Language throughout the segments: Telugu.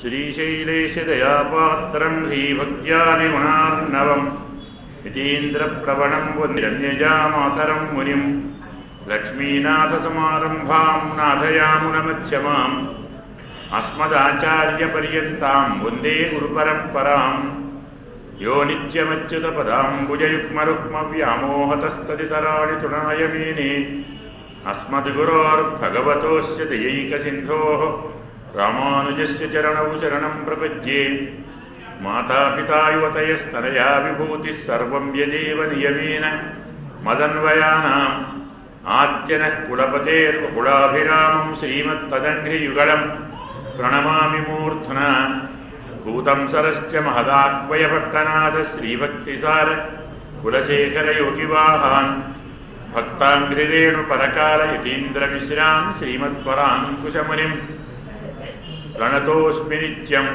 శ్రీశైలేశదయాపాత్రం శ్రీభక్త్యాదిగుణార్ణవం యతీంద్రప్రవణం వంద్యన్యజామాతరం మునిం లక్ష్మీనాథసమారంభాం నాథయామునమధ్యమాం అస్మదాచార్యపర్యంతాం వందే గురుపరంపరాం యో నిత్యమచ్యుతపదాంబుజయుగ్మరుక్మవ్యామోహతస్తదితరాణి తృణాయ మేనే అస్మద్గురోర్భగవతోస్య దయైకసింధోః రామానుజస్య చరణౌ శరణం ప్రపద్యే మాతాపితా యువతయస్తనయా విభూతిః సర్వం యదేవ నియమేన మదన్వయానాం ఆద్యనః కులపతేర్వకులాభిరామం శ్రీమత్తదంఘ్రియుగళం ప్రణమామి మూర్ధ్నా భూతం సరశ్చ మహదాహ్వయపట్టనాథ శ్రీభక్తిసార కులశేఖరయోగివాహాన్ భక్తాంఘ్రిరేణుపరకాల యతీంద్రమిశ్రాన్ శ్రీమత్పరాంకుశమునిం ప్రణతోస్మి నిత్యం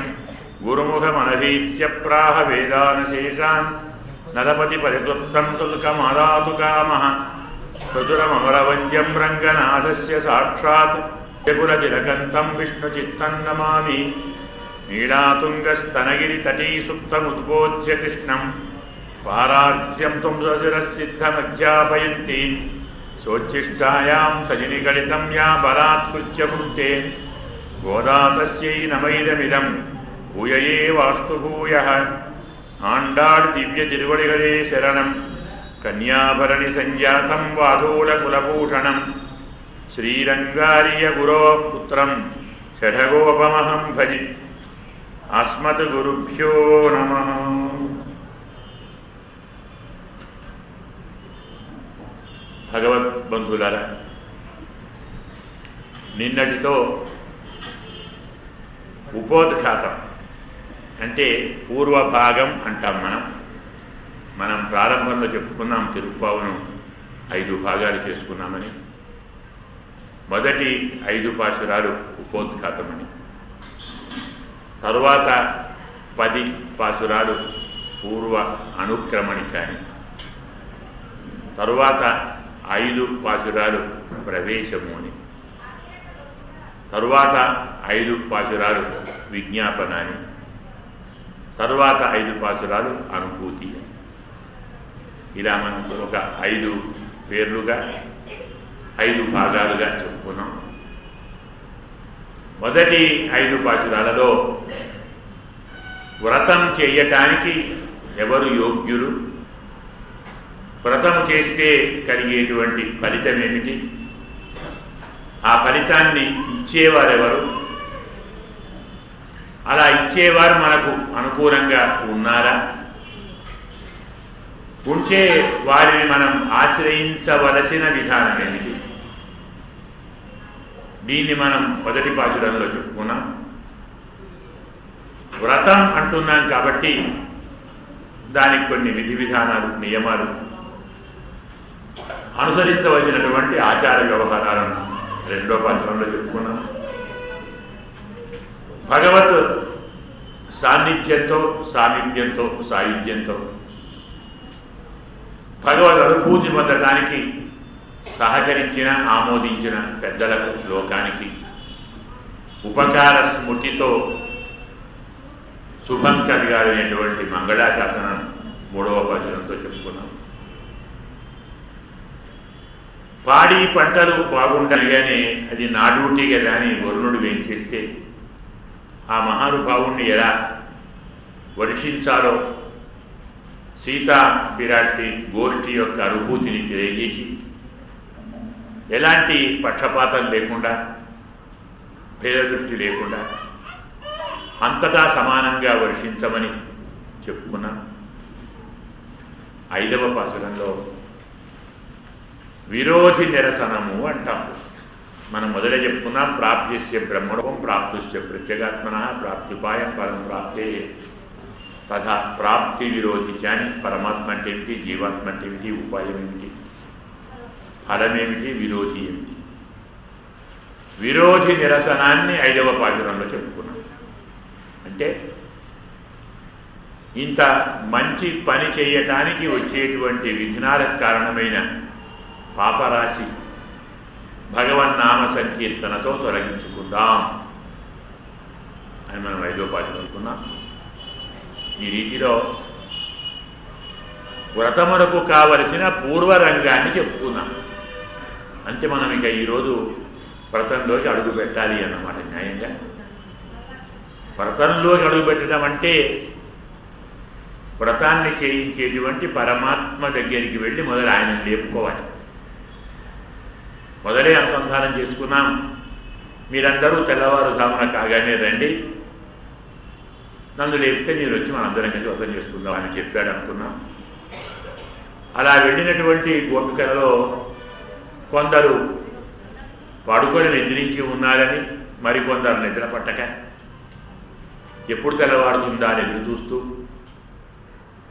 గురుముఖమనధీత్య ప్రాహ వేదానశేషాన్ నరపతి పరికృప్తం శుల్కమాదాతు కామః ప్రచురమమరవంద్యం రంగనాథస్య సాక్షాత్ జగులతిలకంతం విష్ణుచిత్తం నమామి నీళాతుంగస్తనగిరితటీ సుప్తముద్బోధ్య కృష్ణం పారార్ధ్యం తుంసశిరసిద్ధమధ్యాపయంతి సోచ్ఛిష్టాయాం సజినిగళితం యా బలాత్కృత్య భుక్తే గోదా తస్యై నమైదమిదం భూయయే వాస్తు భూయః ఆండాళ్ దివ్య తిరువడిగళే శరణం కన్యాభరణి సంజాతం వాధూలకులభూషణం శ్రీరంగార్య గురోః పుత్రం షఢగోపమహం భజి అస్మత్ గురుభ్యో నమః. భగవద్బంధులారా, నిన్నటితో ఉపోద్ఘాతం అంటే పూర్వభాగం అంటాం. మనం ప్రారంభంలో చెప్పుకున్నాం తిరుప్పావును 5 భాగాలు చేసుకున్నామని. మొదటి 5 పాశురాలు ఉపోద్ఘాతమని, తరువాత 10 పాశురాలు పూర్వ అనుక్రమణిక అని, తరువాత 5 పాశురాలు ప్రవేశము అని, తరువాత 5 పాశురాలు విజ్ఞాపన అని, తరువాత 5 పాశురాలు అనుభూతి అని. ఇలా మనం ఒక 5 పేర్లుగా 5 భాగాలుగా చెప్పుకున్నాం. మొదటి 5 పాశురాలలో వ్రతం చేయటానికి ఎవరు యోగ్యులు, వ్రతము చేస్తే కలిగేటువంటి ఫలితం ఏమిటి, ఆ ఫలితాన్ని ఇచ్చేవారెవరు, అలా ఇచ్చేవారు మనకు అనుకూలంగా ఉన్నారా, ఉంటే వారిని మనం ఆశ్రయించవలసిన విధానం ఏమిటి, దీన్ని మనం మొదటి పాశురంలో చెప్పుకున్నాం. వ్రతం అంటున్నాం కాబట్టి దానికి కొన్ని విధి విధానాలు, నియమాలు, అనుసరించవలసినటువంటి ఆచార వ్యవహారాలను రెండో పాశురంలో చెప్పుకున్నాం. భగవత్ సాన్నిధ్యంతో, సామీప్యంతో, సాయుధ్యంతో భగవద్ అనుభూతి పొందడానికి సహకరించిన, ఆమోదించిన పెద్దలకు, లోకానికి ఉపకార స్మృతితో శుభం కలిగాలనేటువంటి మంగళాశాసనం 3వ పాశురంతో చెప్పుకున్నాం. పాడి పంటలు బాగుండాలి కానీ అది నాడూటి కదా అని వరుణుడు వేంచేస్తే ఆ మహానుభావుణ్ణి ఎలా వర్షించాలో సీతా పిరాటి గోష్ఠి యొక్క అనుభూతిని తెలియజేసి ఎలాంటి పక్షపాతం లేకుండా, భేదదృష్టి లేకుండా అంతటా సమానంగా వర్షించమని చెప్పుకున్నాం. 5వ పాశురంలో విరోధి నిరసనము అంటాం. మనం మొదట చెప్పుకున్నాం ప్రాప్యస్య బ్రహ్మణోపం ప్రాప్తుశ్చ ప్రత్యేగాత్మన ప్రాప్తిపాయం పరం ప్రాప్తే తథా ప్రాప్తి విరోధి అని. పరమాత్మ అంటే ఏమిటి, జీవాత్మ అంటే ఏమిటి, ఉపాయం ఏమిటి, ఫలమేమిటి, విరోధి ఏమిటి. విరోధి నిరసనాన్ని 5వ పాశురంలో చెప్పుకున్నాం. అంటే ఇంత మంచి పని చేయటానికి వచ్చేటువంటి విఘ్నాలకు కారణమైన పాపరాశి భగవన్నామ సంకీర్తనతో తొలగించుకుందాం అని మనం 5వ పాఠం అనుకున్నాం. ఈ రీతిలో వ్రతమునకు కావలసిన పూర్వరంగాన్ని చెప్పుకున్నాం. అంతే మనం ఇక ఈరోజు వ్రతంలోకి అడుగు పెట్టాలి అన్నమాట. న్యాయంగా వ్రతంలోకి అడుగు పెట్టడం అంటే వ్రతాన్ని చేయించేటువంటి పరమాత్మ దగ్గరికి వెళ్ళి మొదలు ఆయన లేపుకోవాలి. మొదలే అనుసంధానం చేసుకున్నాం. మీరందరూ తెల్లవారుజామున కాగానే రండి, నన్ను లేపితే నేను వచ్చి మనందరం కలిసి వ్రతం చేసుకుందాం అని చెప్పాడు అనుకున్నాం. అలా వెళ్ళినటువంటి గోపికలలో కొందరు పడుకొని నిద్రించి ఉన్నారని, మరికొందరు నిద్ర పట్టక ఎప్పుడు తెల్లవారుతుందా అని ఎదురు చూస్తూ,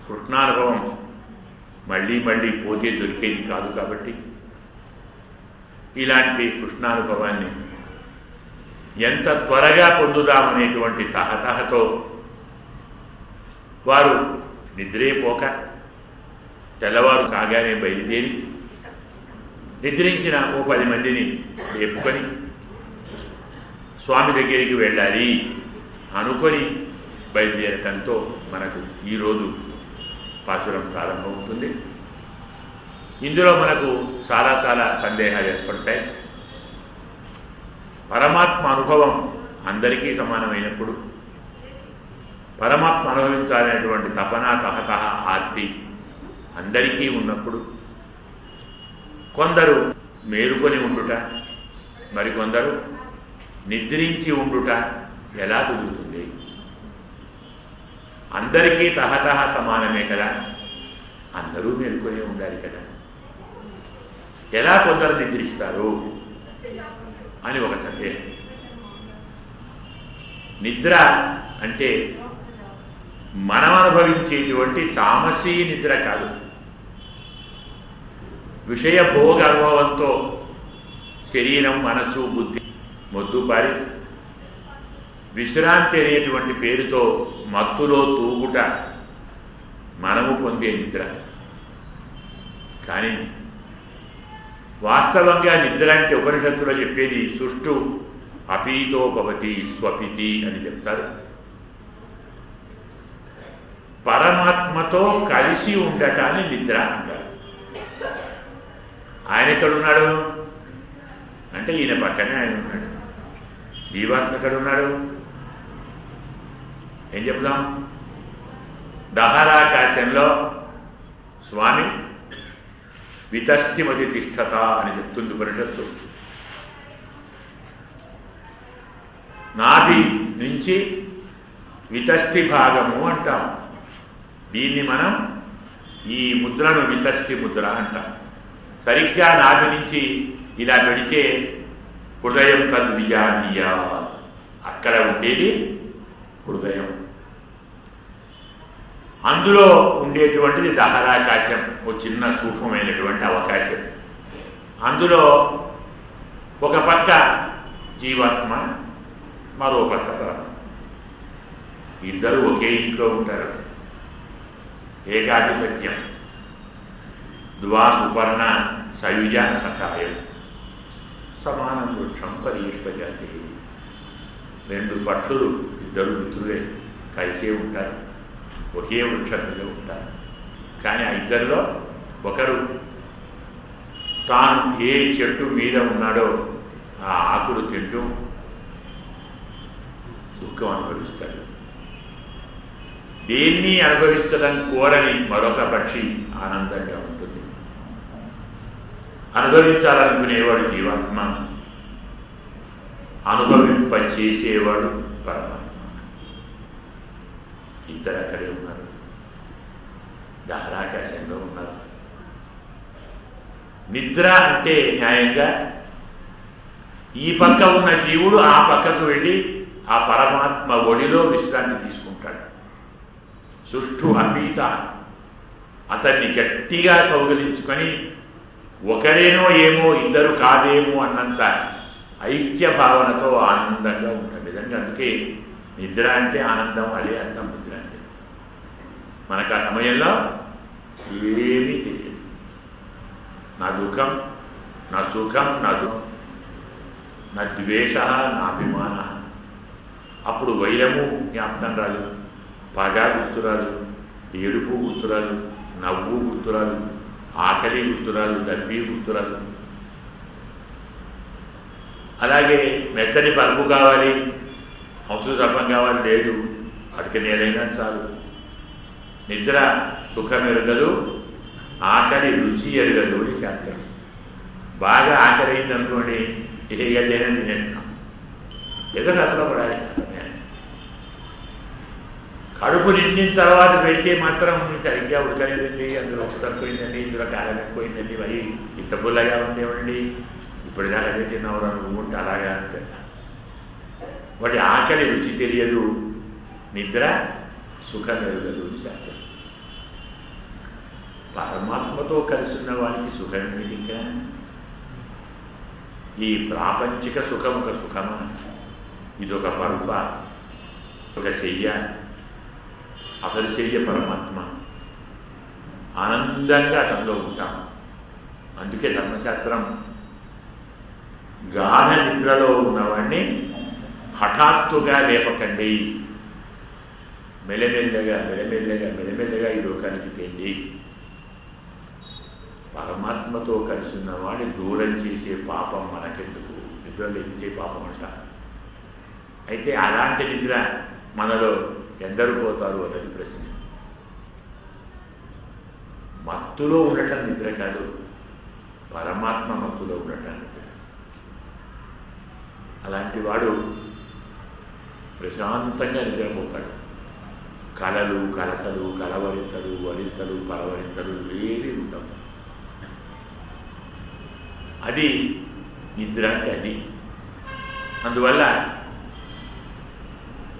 కృష్ణానుభవం మళ్ళీ మళ్ళీ పోతే దొరికేది కాదు కాబట్టి ఇలాంటి కృష్ణానుభవాన్ని ఎంత త్వరగా పొందుదామనేటువంటి తహతహతో వారు నిద్రేపోక తెల్లవారు కాగానే బయలుదేరి నిద్రించిన ఓ 10 మందిని లేపుకొని స్వామి దగ్గరికి వెళ్ళాలి అనుకొని బయలుదేరటంతో మనకు ఈరోజు పాచురం ప్రారంభమవుతుంది. ఇందులో మనకు చాలా చాలా సందేహాలు ఏర్పడతాయి. పరమాత్మ అనుభవం అందరికీ సమానమైనప్పుడు, పరమాత్మ అనుభవించాలనేటువంటి తపన తహతహ ఆర్తి అందరికీ ఉన్నప్పుడు, కొందరు మేలుకొని ఉండుట, మరికొందరు నిద్రించి ఉండుట ఎలా కుదురుతుంది? అందరికీ తహతహ సమానమే కదా, అందరూ మేలుకొని ఉండాలి కదా, ఎలా కొందరు నిద్రిస్తారు అని ఒక సందేహం. నిద్ర అంటే మనం అనుభవించేటువంటి తామసీ నిద్ర కాదు. విషయ భోగ అనుభవంతో శరీరం మనస్సు బుద్ధి మొద్దుబారి విశ్రాంతి అనేటువంటి పేరుతో మత్తులో తూగుట మనము పొందే నిద్ర. కానీ వాస్తవంగా నిద్ర అంటే ఉపనిషత్తులో చెప్పేది సుష్టు అపీతో భవతి స్వపితి అని చెప్తారు. పరమాత్మతో కలిసి ఉండటాన్ని నిద్ర అంటారు. ఆయన ఎక్కడున్నాడు అంటే ఈయన పక్కనే ఆయన ఉన్నాడు. జీవాత్మ ఎక్కడున్నాడు ఏం చెప్దాం? దహరాకాశంలో స్వామి వితస్థిమతి తిష్టత అని చెప్తుంది ఉపనిషత్తు. నాభి నుంచి వితస్థి భాగము అంటాం. దీన్ని మనం ఈ ముద్రను వితస్థి ముద్ర అంటాం. సరిగ్గా నాభి నుంచి ఇలా పెడితే హృదయం తద్విజానీయా, అక్కడ ఉండేది హృదయం. అందులో ఉండేటువంటిది దహరాకాశం, ఓ చిన్న సూక్ష్మమైనటువంటి అవకాశం. అందులో ఒక పక్క జీవాత్మ, మరో పక్క పరమాత్మ. ఇద్దరు ఒకే ఇంట్లో ఉంటారు. ఏకాధిపత్యం. ద్వా సుపర్ణ సయుజ సఖాయం సమానం వృక్షం పరీష్పజాతి. 2 పక్షులు, ఇద్దరు మిత్రులే కలిసే ఉంటారు, ఒకే వృక్షం మీద ఉంటారు. కానీ ఆ ఇద్దరిలో ఒకరు తాను ఏ చెట్టు మీద ఉన్నాడో ఆ ఆకులు తింటూ దుఃఖం అనుభవిస్తాడు. దేన్ని అనుభవించడం కోరని మరొక పక్షి ఆనందంగా ఉంటుంది. అనుభవించాలనుకునేవాడు జీవాత్మ, అనుభవింపచేసేవాడు పరమాత్మ. ఇద్దరు అక్కడే ఉన్నారు, దహరాకాశంలో ఉన్నారు. నిద్ర అంటే న్యాయంగా ఈ పక్క ఉన్న జీవుడు ఆ పక్కకు వెళ్ళి ఆ పరమాత్మ ఒడిలో విశ్రాంతి తీసుకుంటాడు. సుష్ఠు అపీత, అతన్ని గట్టిగా కౌగిలించుకొని ఒకరేనో ఏమో ఇద్దరు కాదేమో అన్నంత ఐక్య భావనతో ఆనందంగా ఉంటాడు. నిజంగా అందుకే నిద్ర అంటే ఆనందం, అదే అర్థం నిద్ర అంటే. మనకు ఆ సమయంలో ఏమీ తెలియదు. నా దుఃఖం, నా సుఖం, నా ద్వేష, నా అభిమాన అప్పుడు వైరము జ్ఞాపకం రాదు, పగ గుర్తురాదు, ఏడుపు గుర్తురాదు, నవ్వు గుర్తురాదు, ఆకలి గుర్తురాదు, దబ్బి గుర్తురాదు. అలాగే మెత్తని పరుపు కావాలి, హంసు తప్పం కావాలి లేదు, అటుక నేలైనా చాలు. నిద్ర సుఖం ఎరగదు, ఆకలి రుచి ఎరగదు అని శాస్త్రం. బాగా ఆకలి అయిందనుకోండి, ఏదైనా తినేస్తాం, ఏదో డబ్బులో పడాలి ఆ సమయానికి. కడుపు నిండిన తర్వాత పెడితే మాత్రం సరిగ్గా ఉడకలేదండి, అందులో ఉప్పు తక్కువైందండి, ఇందులో కారం ఎక్కువైందండి, మరి ఇంత పుల్లగా ఉండేవండి, ఇప్పటిదాకా అదే తిన్నవరా నువ్వు ఉంటే అలాగా అంటే. వాటి ఆకలి రుచి తెలియదు, నిద్ర సుఖం ఎరగదు శాస్త్రం. పరమాత్మతో కలిసి ఉన్న వాడికి సుఖం ఏమిటి? ఇంకా ఈ ప్రాపంచిక సుఖం ఒక సుఖమా? ఇదొక పరుప, ఒక శయ్య, అసలు శయ్య పరమాత్మ. ఆనందంగా అతనిలో ఉంటాం. అందుకే ధర్మశాస్త్రం గాఢ నిద్రలో ఉన్నవాడిని హఠాత్తుగా లేపకండి, మెల్లమెల్లగా మెల్లమెల్లగా మెల్లమెల్లగా ఈ లోకానికి పెండి. పరమాత్మతో కలిసి ఉన్నవాడిని దూరం చేసే పాపం మనకెందుకు? నిద్రలో ఇంతే పాపం అంట. అయితే అలాంటి నిద్ర మనలో ఎందరు పోతారు అన్నది ప్రశ్న. మత్తులో ఉండటం నిద్ర కాదు, పరమాత్మ మత్తులో ఉండటం నిద్ర. అలాంటి వాడు ప్రశాంతంగా నిద్రపోతాడు. కలలు, కలతలు, కలవరింతలు, వరింతలు, పరవరింతలు ఏవి ఉండవు. అది నిద్ర అంటే అది. అందువల్ల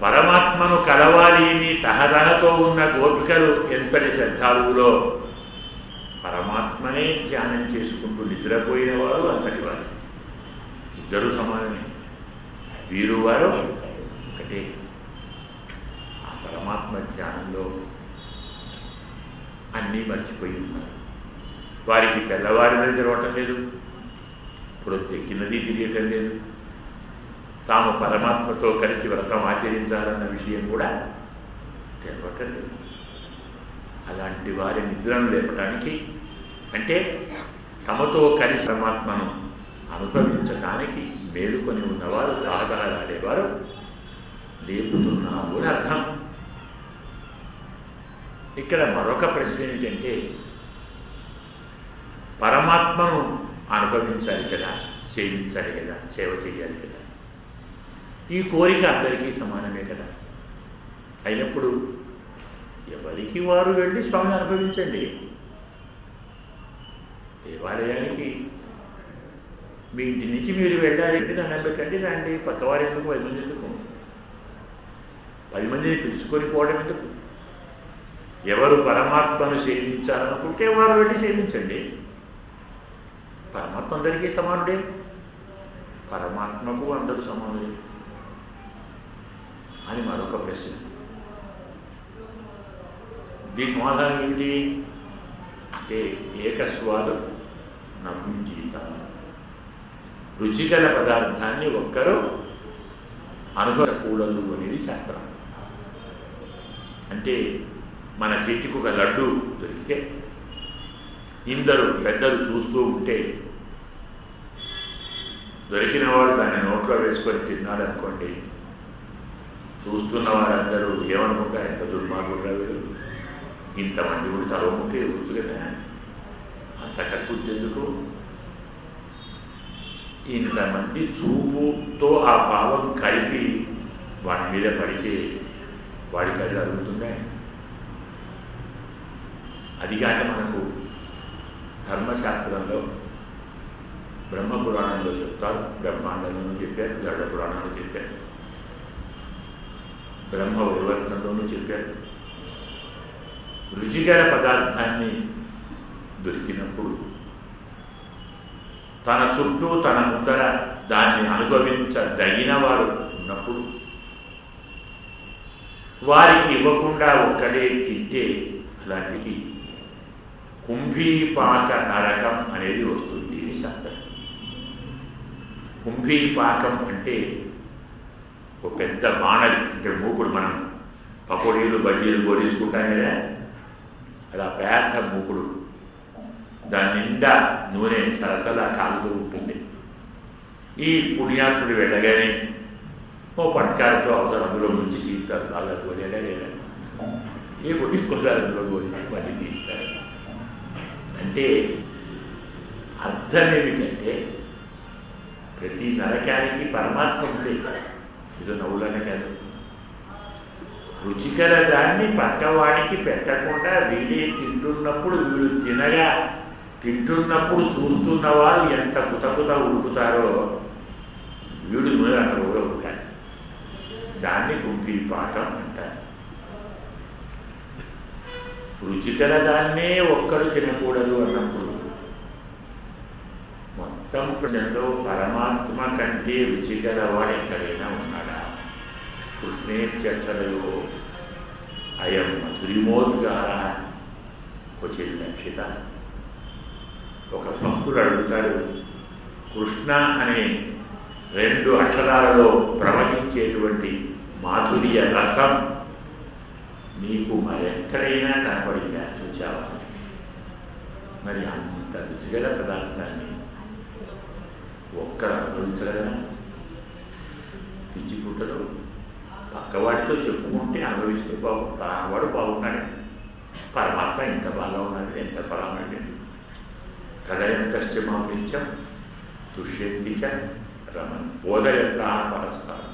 పరమాత్మను కలవాలి అని తహతహతో ఉన్న గోపికలు ఎంతటి శ్రద్ధాలులో పరమాత్మనే ధ్యానం చేసుకుంటూ నిద్రపోయిన వారు అంతటి వారు. ఇద్దరు సమానమే, వీరు వారు ఒకటే. ఆ పరమాత్మ ధ్యానంలో అన్నీ మర్చిపోయి ఉన్నారు. వారికి తెల్లవారినది తెరవటం లేదు, ప్రొద్దెక్కినది తెలియటం లేదు, తాము పరమాత్మతో కలిసి వ్రతం ఆచరించాలన్న విషయం కూడా తెలవటం లేదు. అలాంటి వారి నిద్రను లేపటానికి, అంటే తమతో కలిసి పరమాత్మను అనుభవించడానికి మేలుకొని ఉన్నవారు, దాహదాలాడేవారు లేపుతున్నాము అని అర్థం. ఇక్కడ మరొక ప్రశ్న ఏమిటంటే, పరమాత్మను అనుభవించాలి కదా, సేవించాలి కదా, సేవ చేయాలి కదా. ఈ కోరిక అందరికీ సమానమే కదా. అయినప్పుడు ఎవరికి వారు వెళ్ళి స్వామిని అనుభవించండి. దేవాలయానికి మీ ఇంటి నుంచి మీరు వెళ్ళాలి, దండం పెట్టండి, రండి. పక్కవారు ఎందుకు, 10 మంది ఎందుకు? 10 మందిని పిలుచుకొని పోవడం ఎందుకు? ఎవరు పరమాత్మను సేవించాలనుకుంటే వారు వెళ్ళి సేవించండి. పరమాత్మ అందరికీ సమానుడే, పరమాత్మకు అందరూ సమానుడే అని మరొక ప్రశ్న. దీని సమాధానం ఏమిటి అంటే, ఏకస్వాదు నభుంజీత. రుచిగల పదార్థాన్ని ఒక్కరు అనుభవకూడదు అనేది శాస్త్రం. అంటే మన చేతికి ఒక లడ్డు దొరికితే ఇందరు పెద్దలు చూస్తూ ఉంటే దొరికిన వాడు దాన్ని నోట్లో వేసుకొని తిన్నాడు అనుకోండి, చూస్తున్న వారందరూ ఏమనుకుంటారు? ఎంత దుర్మార్గుడుగా వీడు, ఇంతమంది కూడా తలముకే వచ్చు కదా, అంత కక్కుద్దేందుకు? ఇంతమంది చూపుతో ఆ భావం కలిపి వాడి మీద పడితే వాడికి అది అరుగుతుందా? అదిగాక మనకు ధర్మశాస్త్రంలో, బ్రహ్మపురాణంలో చెప్తారు, బ్రహ్మాండంలోనూ చెప్పారు, గరుడ పురాణంలో చెప్పారు, బ్రహ్మ వైవర్తంలోనూ చెప్పారు. రుచికర పదార్థాన్ని దొరికినప్పుడు తన చుట్టూ తన ముందర దాన్ని అనుభవించదగిన వారు ఉన్నప్పుడు వారికి ఇవ్వకుండా ఒక్కడే తింటే అలాంటికి కుంభీపాక నరకం అనేది వస్తుంది శాస్త్రం. కుంభీపాకం అంటే ఒక పెద్ద బాణలి అంటే మూకుడు, మనం పకోడీలు బజ్జీలు గోరించుకుంటాం కదా, అలా పెద్ద మూకుడు, దాని నిండా నూనె సరసలా కాలుతూ ఉంటుంది. ఈ పుణ్యాత్ముడు వెళ్ళగానే ఓ పట్కారతో అవసరం అందులో ముంచి తీస్తారు. బాగా గోరేలా లేదా ఏ పుణ్యం ఇంకోసారి అందులో గోరించి మళ్ళీ తీస్తారు. అంటే అర్థం ఏమిటంటే ప్రతి నరకానికి పరమాత్మ ఉంది. ఏదో నవ్వులనే కాదు. రుచికర దాన్ని పక్కవాడికి పెట్టకుండా వీడే తింటున్నప్పుడు, వీడు తింటున్నప్పుడు చూస్తున్నవారు ఎంత కుతకుత ఉడుకుతారో వీడు మీద అంత కూడా ఉంటాడు. దాన్ని గుంపి పాఠం అంటారు. రుచికర దాన్నే ఒక్కడు తినకూడదు అన్నప్పుడు మొత్తం ప్రజల్లో పరమాత్మ కంటే రుచికర వాడు ఎక్కడైనా ఉన్నాడా? కృష్ణే చర్చలయో అయం మధురిమోద్గార క్వచిత్ లక్షిత. ఒక భక్తుడు అడుగుతాడు, కృష్ణ అనే 2 అక్షరాలలో ప్రవహించేటువంటి మాధుర్య రసం నీకు మరెక్కడైనా కనపడిందా, చూచావా? మరి అంత రుచిగల పదార్థాన్ని ఒక్కరు అనుభవించగలరా? పిచ్చి పుట్టలు పక్కవాడితో చెప్పుకుంటే అనుభవిస్తే వాడు బాగున్నాడు, పరమాత్మ ఎంత బాగా ఉన్నాడు, ఎంత పరామడు, కథయంతశ్చ మాంత్యం తుష్యంతి చ రమన్ బోధయంత పరస్పరం.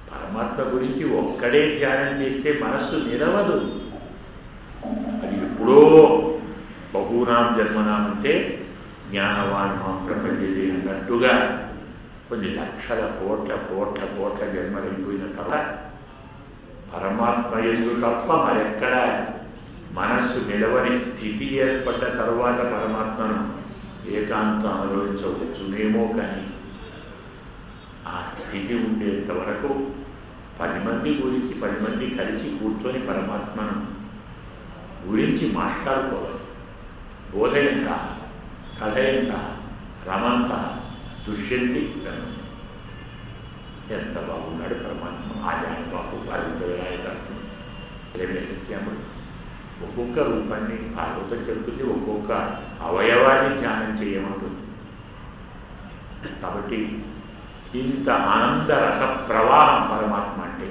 పరమాత్మ గురించి ఒక్కడే ధ్యానం చేస్తే మనస్సు నిలవదు. అది ఎప్పుడో బహూనాం జన్మనాం అంటే జ్ఞానవాన్ మాం ప్రపంచే అన్నట్టుగా కొన్ని లక్షల కోట్ల కోట్ల కోట్ల జన్మలైపోయిన తర్వాత పరమాత్మ యందు తప్ప మరెక్కడ మనస్సు నిలవని స్థితి ఏర్పడ్డ తర్వాత పరమాత్మను ఏకాంతం అనుభవించవచ్చునేమో. కానీ ఆ స్థితి ఉండేంత వరకు 10 మంది గురించి 10 మంది కలిసి కూర్చొని పరమాత్మను గురించి మాట్లాడుకోవాలి. బోధ ఎంత, కథ ఎంత, రమంత, దుష్యంతి రమంతి. ఎంత బాగున్నాడు పరమాత్మ. ఆజాను బాబు భారతశ్యాముడు ఒక్కొక్క రూపాన్ని భాగవతం చెబుతుంది, ఒక్కొక్క అవయవాన్ని ధ్యానం చేయమంటుంది. కాబట్టి ఇంత ఆనంద రస ప్రవాహం పరమాత్మ అంటే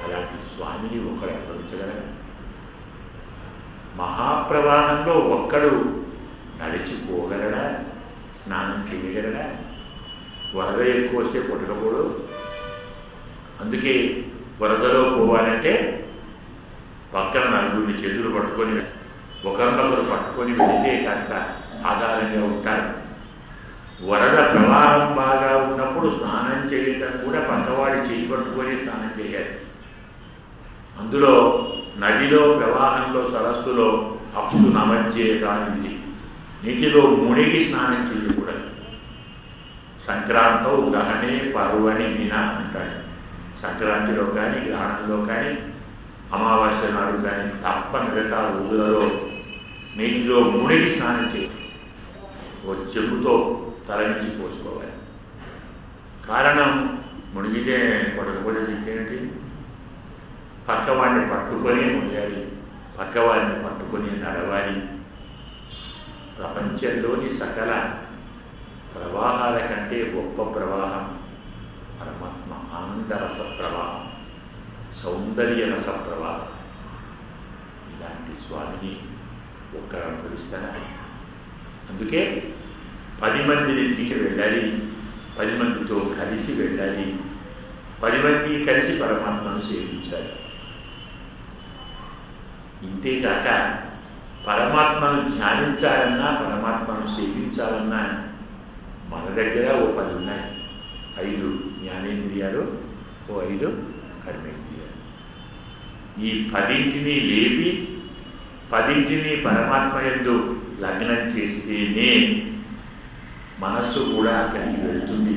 అలాంటి స్వామిని ఒకడు అనుభవించగలరా? మహాప్రవాహంలో ఒక్కడు నడిచిపోగలడా? స్నానం చేయగలడా? వరద ఎక్కువ వస్తే కొట్టకపోడు. అందుకే వరదలో పోవాలంటే పక్కన నలుగురిని చేతులు పట్టుకొని ఒకరినొకరు పట్టుకొని వెళితే కాస్త ఆధారంగా ఉంటారు. వరద ప్రవాహం బాగా ఉన్నప్పుడు స్నానం చేయటం కూడా పక్కవాడి చేయి పట్టుకొని స్నానం చేయాలి. అందులో నదిలో ప్రవాహంలో సరస్సులో అప్సు నమజ్జేత అనేది నీటిలో మునిగి స్నానం చేయకూడదు. సంక్రాంతం గ్రహణే పర్వణి విన అంటాడు. సంక్రాంతిలో కానీ గ్రహణంలో కానీ అమావాస్య నాడు కానీ తప్ప మిగతా రోజులలో నీటిలో మునిగి స్నానం చేయాలి. ఓ చెంబుతో తల నుంచి పోసుకోవాలి. కారణం మునిగితే కొట్టకపోతే తెచ్చేయండి. పక్కవాడిని పట్టుకొని మునిగాలి, పక్కవాడిని పట్టుకొని నడవాలి. ప్రపంచంలోని సకల ప్రవాహాల కంటే గొప్ప ప్రవాహం పరమాత్మ ఆనందరస ప్రవాహం, సౌందర్య రస ప్రవాహం. ఇలాంటి స్వామిని ఒక్కరు అనుభవిస్తారా? అందుకే 10 మందిని తీసి వెళ్ళాలి, 10 మందితో కలిసి వెళ్ళాలి, 10 మంది కలిసి పరమాత్మను సేవించాలి. ఇంతేగాక పరమాత్మను ధ్యానించాలన్నా పరమాత్మను సేవించాలన్నా మన దగ్గర ఓ 10 ఉన్నాయి. 5 జ్ఞానేంద్రియాలు, ఓ 5 కర్మేంద్రియాలు. ఈ 10ంటిని లేపి 10ంటిని పరమాత్మ యందు లగ్నం చేస్తేనే మనస్సు కూడా అక్కడికి వెళుతుంది,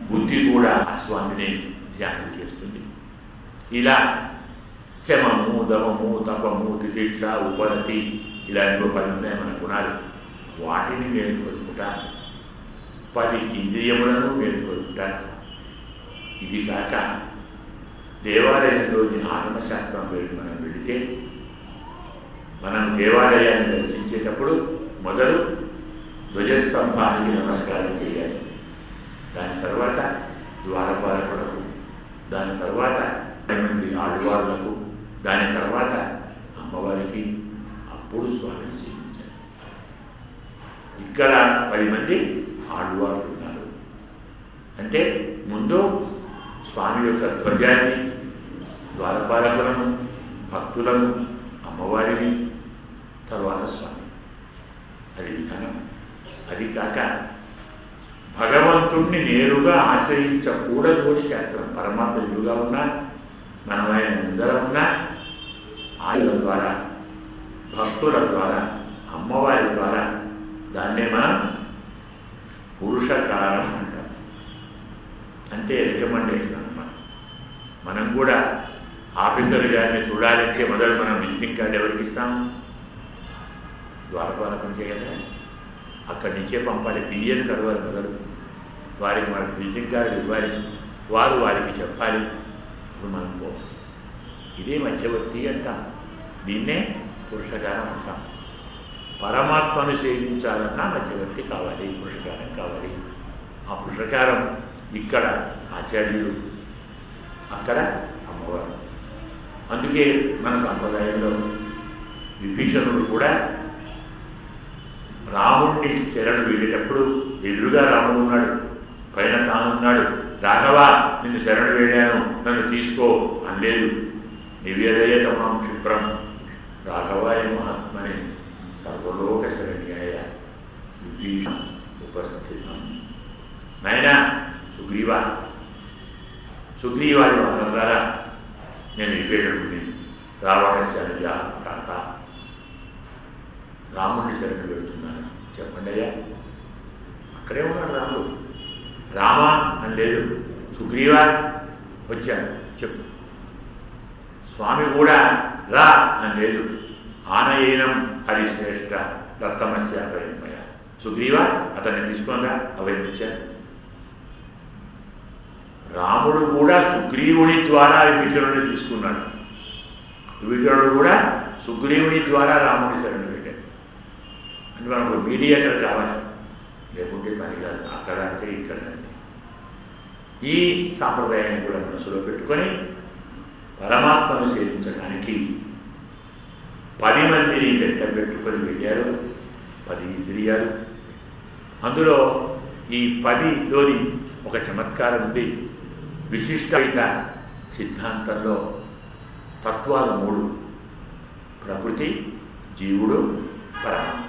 బుద్ధి కూడా ఆ స్వామిని ధ్యానం చేస్తుంది. ఇలా శమము, దమము, తపము, తితిక్ష, ఉపరతి ఇలాంటి 10 ఉన్నాయి మన గుణాలు. వాటిని మేల్కొల్పుట, 10 ఇంద్రియములను మేల్కొల్పుట, ఇది కాక దేవాలయంలోని ఆగమశాస్త్రం వెళ్ళి మనం వెళితే మనం దేవాలయాన్ని దర్శించేటప్పుడు మొదలు ధ్వజస్తంభానికి నమస్కారం చేయాలి. దాని తర్వాత ద్వారపాలకులకు, దాని తర్వాత 10 మంది ఆళ్వార్లకు, దాని తర్వాత అమ్మవారికి, అప్పుడు స్వామిని సేవించాలి. ఇక్కడ 10 మంది ఆళ్వార్లు ఉన్నారు అంటే ముందు స్వామి యొక్క ధ్వజాన్ని, ద్వారపాలకులను, భక్తులను, అమ్మవారిని, తర్వాత స్వామి. అది విధానం. అది కాక భగవంతుణ్ణి నేరుగా ఆశ్రయించకూడదు అని శాస్త్రం. పరమాత్మ ఎదురుగా ఉన్నా, మనం ఆయన ముందర ఉన్నా, ఆయన ద్వారా, భక్తుల ద్వారా, అమ్మవారి ద్వారా, దాన్నే మనం పురుషకారం అంటాం. అంటే రికమెండేషన్ అన్నమాట. మనం కూడా ఆఫీసర్ గారిని చూడాలంటే మొదలు మనం విజిటింగ్ కార్డు ఎవరికి ఇస్తాం? ద్వారపాలకం చేయాలి, అక్కడి నుంచే పంపాలి. పిఎన్ కలవాలి మొదలు, వారికి మనకు విజిటింగ్ కార్డు ఇవ్వాలి, వారు వారికి చెప్పాలి, ఇప్పుడు మనం పోవాలి. ఇదే మధ్యవర్తి అంటాం. దీన్నే పురుషకారం అంటాం. పరమాత్మను సేవించాలన్నా మధ్యవర్తి కావాలి, పురుషకారం కావాలి. ఆ పురుషకారం ఇక్కడ ఆచార్యులు, అక్కడ అమ్మవారు. అందుకే మన సంప్రదాయంలో విభీషణుడు కూడా రాముడిని శరణు వెళ్ళేటప్పుడు ఎదురుగా రాముడు ఉన్నాడు, పైన తానున్నాడు. రాఘవ, నిన్ను శరణు వేడాను, నన్ను తీసుకో అనలేదు. నివేదయతమాం క్షిప్రం రాఘవాయ మహాత్మని సర్వలోక శరణ్యాయ విభీషణ ఉపస్థితం. నాయనా సుగ్రీవారి ద్వారా నేను విభీషణుడిని రావణస్య అనుజా భ్రాత, రాముడిని శరణు పెడుతున్నాను, చెప్పండి అయ్యా. అక్కడే ఉన్నాడు రాముడు. రామా అని లేదు, సుగ్రీవా వచ్చాను చెప్పు. స్వామి కూడా రా అని లేదు, ఆనయనం హరిశ్రేష్ఠ దత్తమస్య అభయమయ. సుగ్రీవా అతన్ని తీసుకున్నా అభయమిచ్చాను. రాముడు కూడా సుగ్రీవుని ద్వారా విభీషణుడిని తీసుకున్నాడు. విభీషణుడు కూడా సుగ్రీవుని ద్వారా రాముడి శరణు పెట్టాడు. అంటే మనకు మీడియేటర్ కావాలి, లేకుంటే పని కాదు. అక్కడ అంటే ఇక్కడ అంటే ఈ సాంప్రదాయాన్ని కూడా మనసులో పెట్టుకొని పరమాత్మను సేవించడానికి 10 మందిని వెంట పెట్టుకొని వెళ్ళారు. 10 ఇంద్రియాలు. అందులో ఈ 10లోని ఒక చమత్కారం ఉంది. విశిష్టమైన సిద్ధాంతంలో తత్వాలు 3: ప్రకృతి, జీవుడు, పరమాత్మ.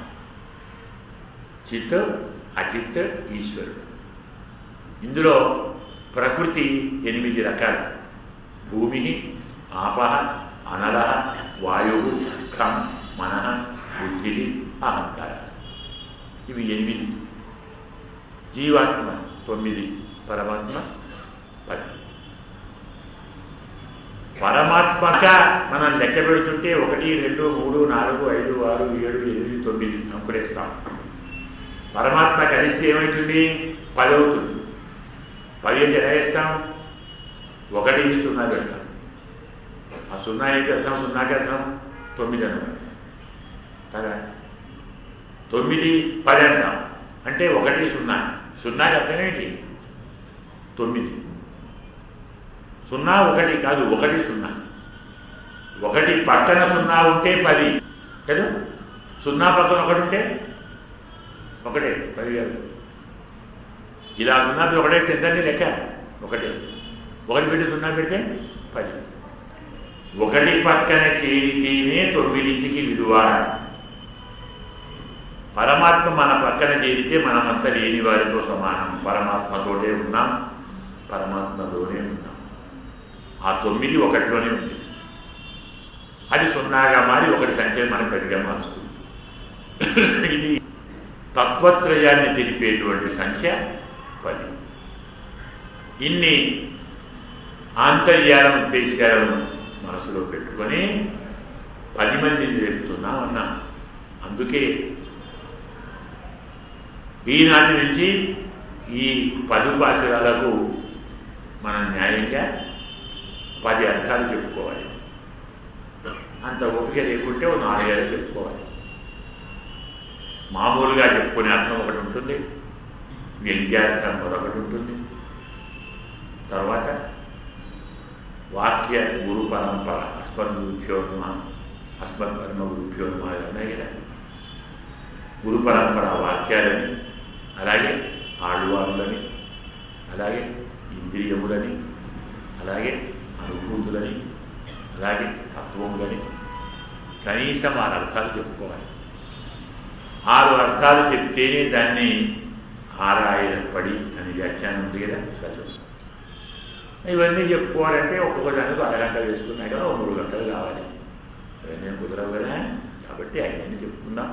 చిత్, అచిత్, ఈశ్వరుడు. ఇందులో ప్రకృతి 8 రకాలు: భూమి, ఆపః, అనలః, వాయువు, ఖం, మనః, బుద్ధి, అహంకార. ఇవి 8. జీవాత్మ 9, పరమాత్మ 10. పరమాత్మక మనం లెక్క పెడుతుంటే 1, 2, 3, 4, 5, 6, 7, 8, 9 అంకులేస్తాం. పరమాత్మ కలిస్తే ఏమవుతుంది? 10 అవుతుంది. 10 అంటే ఎలా వేస్తాం? 1 0 పెడతాం. ఆ 0 ఏంటి అర్థం? 0కి అర్థం 9 అన్నమాట కదా. 9, 10 అంటాం అంటే 1 0. 0కి అర్థం ఏంటి? 9. 0 1 కాదు, 1 0. 1 పక్కన 0 ఉంటే 10 కదా. 0 పక్కన 1 ఉంటే 1, 10 కాదు. ఇలా 0 1 వేస్తే ఎంతండి లెక్క? 1. 1 పెట్టి 0 పెడితే 10. 1 పక్కన చేరితేనే 9కి విలువ. పరమాత్మ మన పక్కన చేరితే మనమంతా లేని వారితో సమానం. పరమాత్మతోనే ఉన్నాం, పరమాత్మలోనే ఉన్నాం. ఆ 9 1లోనే ఉంది. అది 0గా మారి 1 సంఖ్యను మనం 10గా మారుస్తుంది. ఇది తత్వత్రయాన్ని తెలిపేటువంటి సంఖ్య 10. ఇన్ని ఆంతర్యాల ఉద్దేశాలను మనసులో పెట్టుకొని 10 మందిని చెప్తున్నాం అన్నాం. అందుకే ఈనాటి నుంచి ఈ 10 పాశురాలకు మనం న్యాయంగా 10 అర్థాలు చెప్పుకోవాలి. అంత ఓపిక లేకుంటే ఓ 4 చెప్పుకోవాలి. మామూలుగా చెప్పుకునే అర్థం ఒకటి ఉంటుంది, వ్యంగ్యార్థం మరొకటి ఉంటుంది. తర్వాత వాక్య గురు పరంపర అస్మద్గురుభ్యో నమః, అస్మద్పరమ గురుభ్యో నమః ఉన్నాయి కదా. గురు పరంపర వాక్యాలని, అలాగే ఆళ్వారులని, అలాగే ఇంద్రియములని, అలాగే అనుభూతులని, అలాగే తత్వములని కనీసం 6 అర్థాలు చెప్పుకోవాలి. 6 అర్థాలు చెప్తేనే దాన్ని ఆరాయపడి అని వ్యాఖ్యానం ఉంది కదా. ఇవన్నీ చెప్పుకోవాలంటే ఒక్కొక్క దానికి అరగంట వేసుకున్నాయి కదా, 3 గంటలు కావాలి. ఇవన్నీ కుదరవు కదా. కాబట్టి అవన్నీ చెప్పుకుందాం.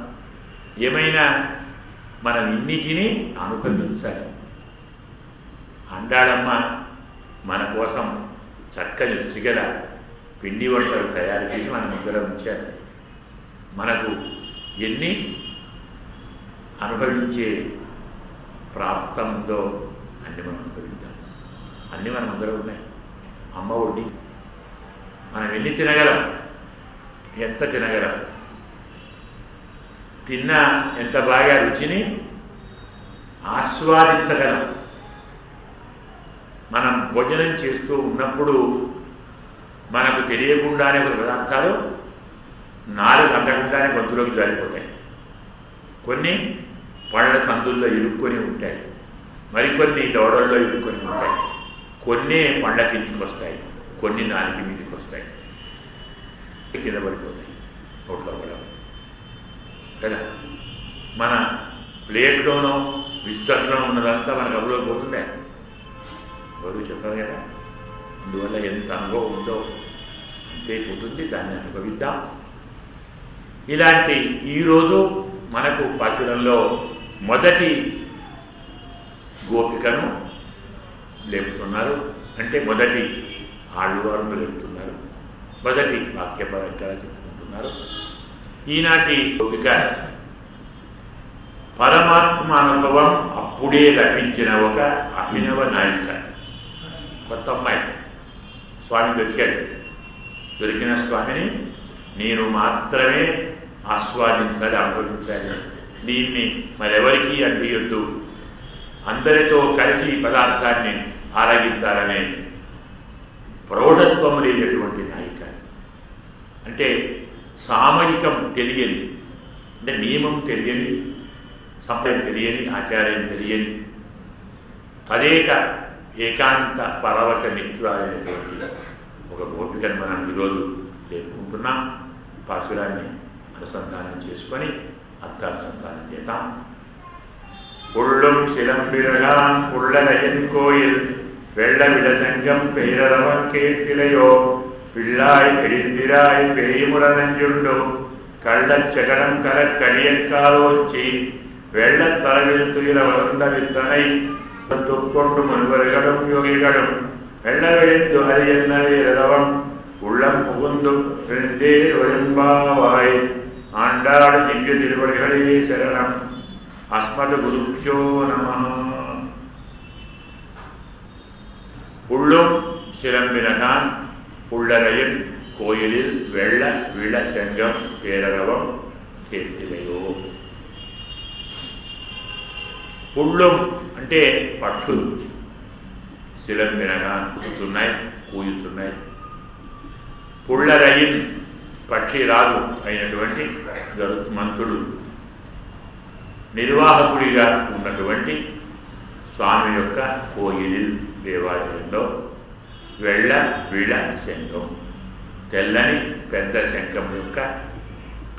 ఏమైనా మనం ఇన్నిటినీ అనుభవించాలి. అండాళమ్మ మన కోసం చక్కని రుచిగల పిండి వంటలు తయారు చేసి మన ముందర ఉంచారు. మనకు ఎన్ని అనుభవించే ప్రాప్తం ఉందో అన్ని మనం అనుభవిద్దాం. అన్నీ మన ముందర ఉన్నాయి. అమ్మ ఒడ్డి మనం ఎన్ని తినగలం, ఎంత తినగలం, తిన్నా ఎంత బాగా రుచిని ఆస్వాదించగలం. మనం భోజనం చేస్తూ ఉన్నప్పుడు మనకు తెలియకుండానే కొన్ని పదార్థాలు 4 గంటకుండానే గొంతులోకి జారిపోతాయి. కొన్ని పళ్ళ సందుల్లో ఇరుక్కొని ఉంటాయి, మరికొన్ని దవడల్లో ఇరుక్కొని ఉంటాయి, కొన్ని పళ్ళ కిందికి వస్తాయి, కొన్ని నాలుగు మీదికి వస్తాయి, కింద పడిపోతాయి, నోట్లో కూడా కదా. మన ప్లేట్లోనో విస్తట్లోనో ఉన్నదంతా మన కబులోకి పోతుండే ఎవరు చెప్పారు కదా. అందువల్ల ఎంత అనుభవం ఉందో అంతే పోతుంది, దాన్ని అనుభవిద్దాం. ఇలాంటి ఈరోజు మనకు పాచురంలో మొదటి గోపికను లేపుతున్నారు. అంటే మొదటి ఆళ్వారును లేపుతున్నారు, మొదటి వాక్యపరంగా చెప్పుకుంటున్నారు. ఈనాటి గోపిక పరమాత్మ అనుభవం అప్పుడే లభించిన ఒక అభినవ నాయిక, కొత్త అమ్మాయి. స్వామి దొరికాడు. దొరికిన స్వామిని నేను మాత్రమే ఆస్వాదించాలి, అనుభవించాలి, దీన్ని మరెవరికీ అందియొద్దు, అందరితో కలిసి ఈ పదార్థాన్ని ఆరగించాలనే ప్రౌఢత్వము లేనటువంటి నాయిక. అంటే సామయికం తెలియని, అంటే నియమం తెలియని, సంప్రదాయం తెలియని, ఆచార్యం తెలియని, తదేక ఏకాంత పరవశ నిత్యురాలైనటువంటి ఒక గోపికను మనం ఈరోజు లేపుకుంటున్నాం. పాశురాన్ని అనుసంధానం చేసుకొని అర్థానుసంధానం చేద్దాం. புள்ளும் சிலம்பிரகான் புள்ளரையன் கோயில் வெள்ள விடசங்கம் பெயரவன் கேட்டிலையோ பிள்ளாய் எழிந்திராய் பெய்முரனஞ்சுண்டோ கள்ளச்சகடம் கலக்கடியற்காலோச்சி வெள்ளத்தளவில் துயில வளர்ந்த வித்தனை துக்கொண்டு முனிவர்களும் யோகிகளும் வெள்ளவெளிந்து அரியன்னவேரவம் உள்ளம் புகுந்து விழுந்தே ஒழும்பாவாய் ஆண்டாடு திவ்ய திருவடிகளே சரணம். அஸ்மத் குருப்யோ நமः. புள்ளும் சிலம்பினகான் புள்ளரையின் கோயிலில் வெள்ள விழ செங்கம் பேரரவம் கேட்டிலையோ. పుళ్ళం అంటే పక్షులు, శిలంబినగా కూర్చున్నాయి, కూయుచున్నాయి. పుళ్ళరయిన్ పక్షిరాజు అయినటువంటి గరుత్మంతుడు, నిర్వాహకుడిగా ఉన్నటువంటి స్వామి యొక్క కోయిలి దేవాలయంలో వెళ్ళ విళ శంఖం, తెల్లని పెద్ద శంఖం యొక్క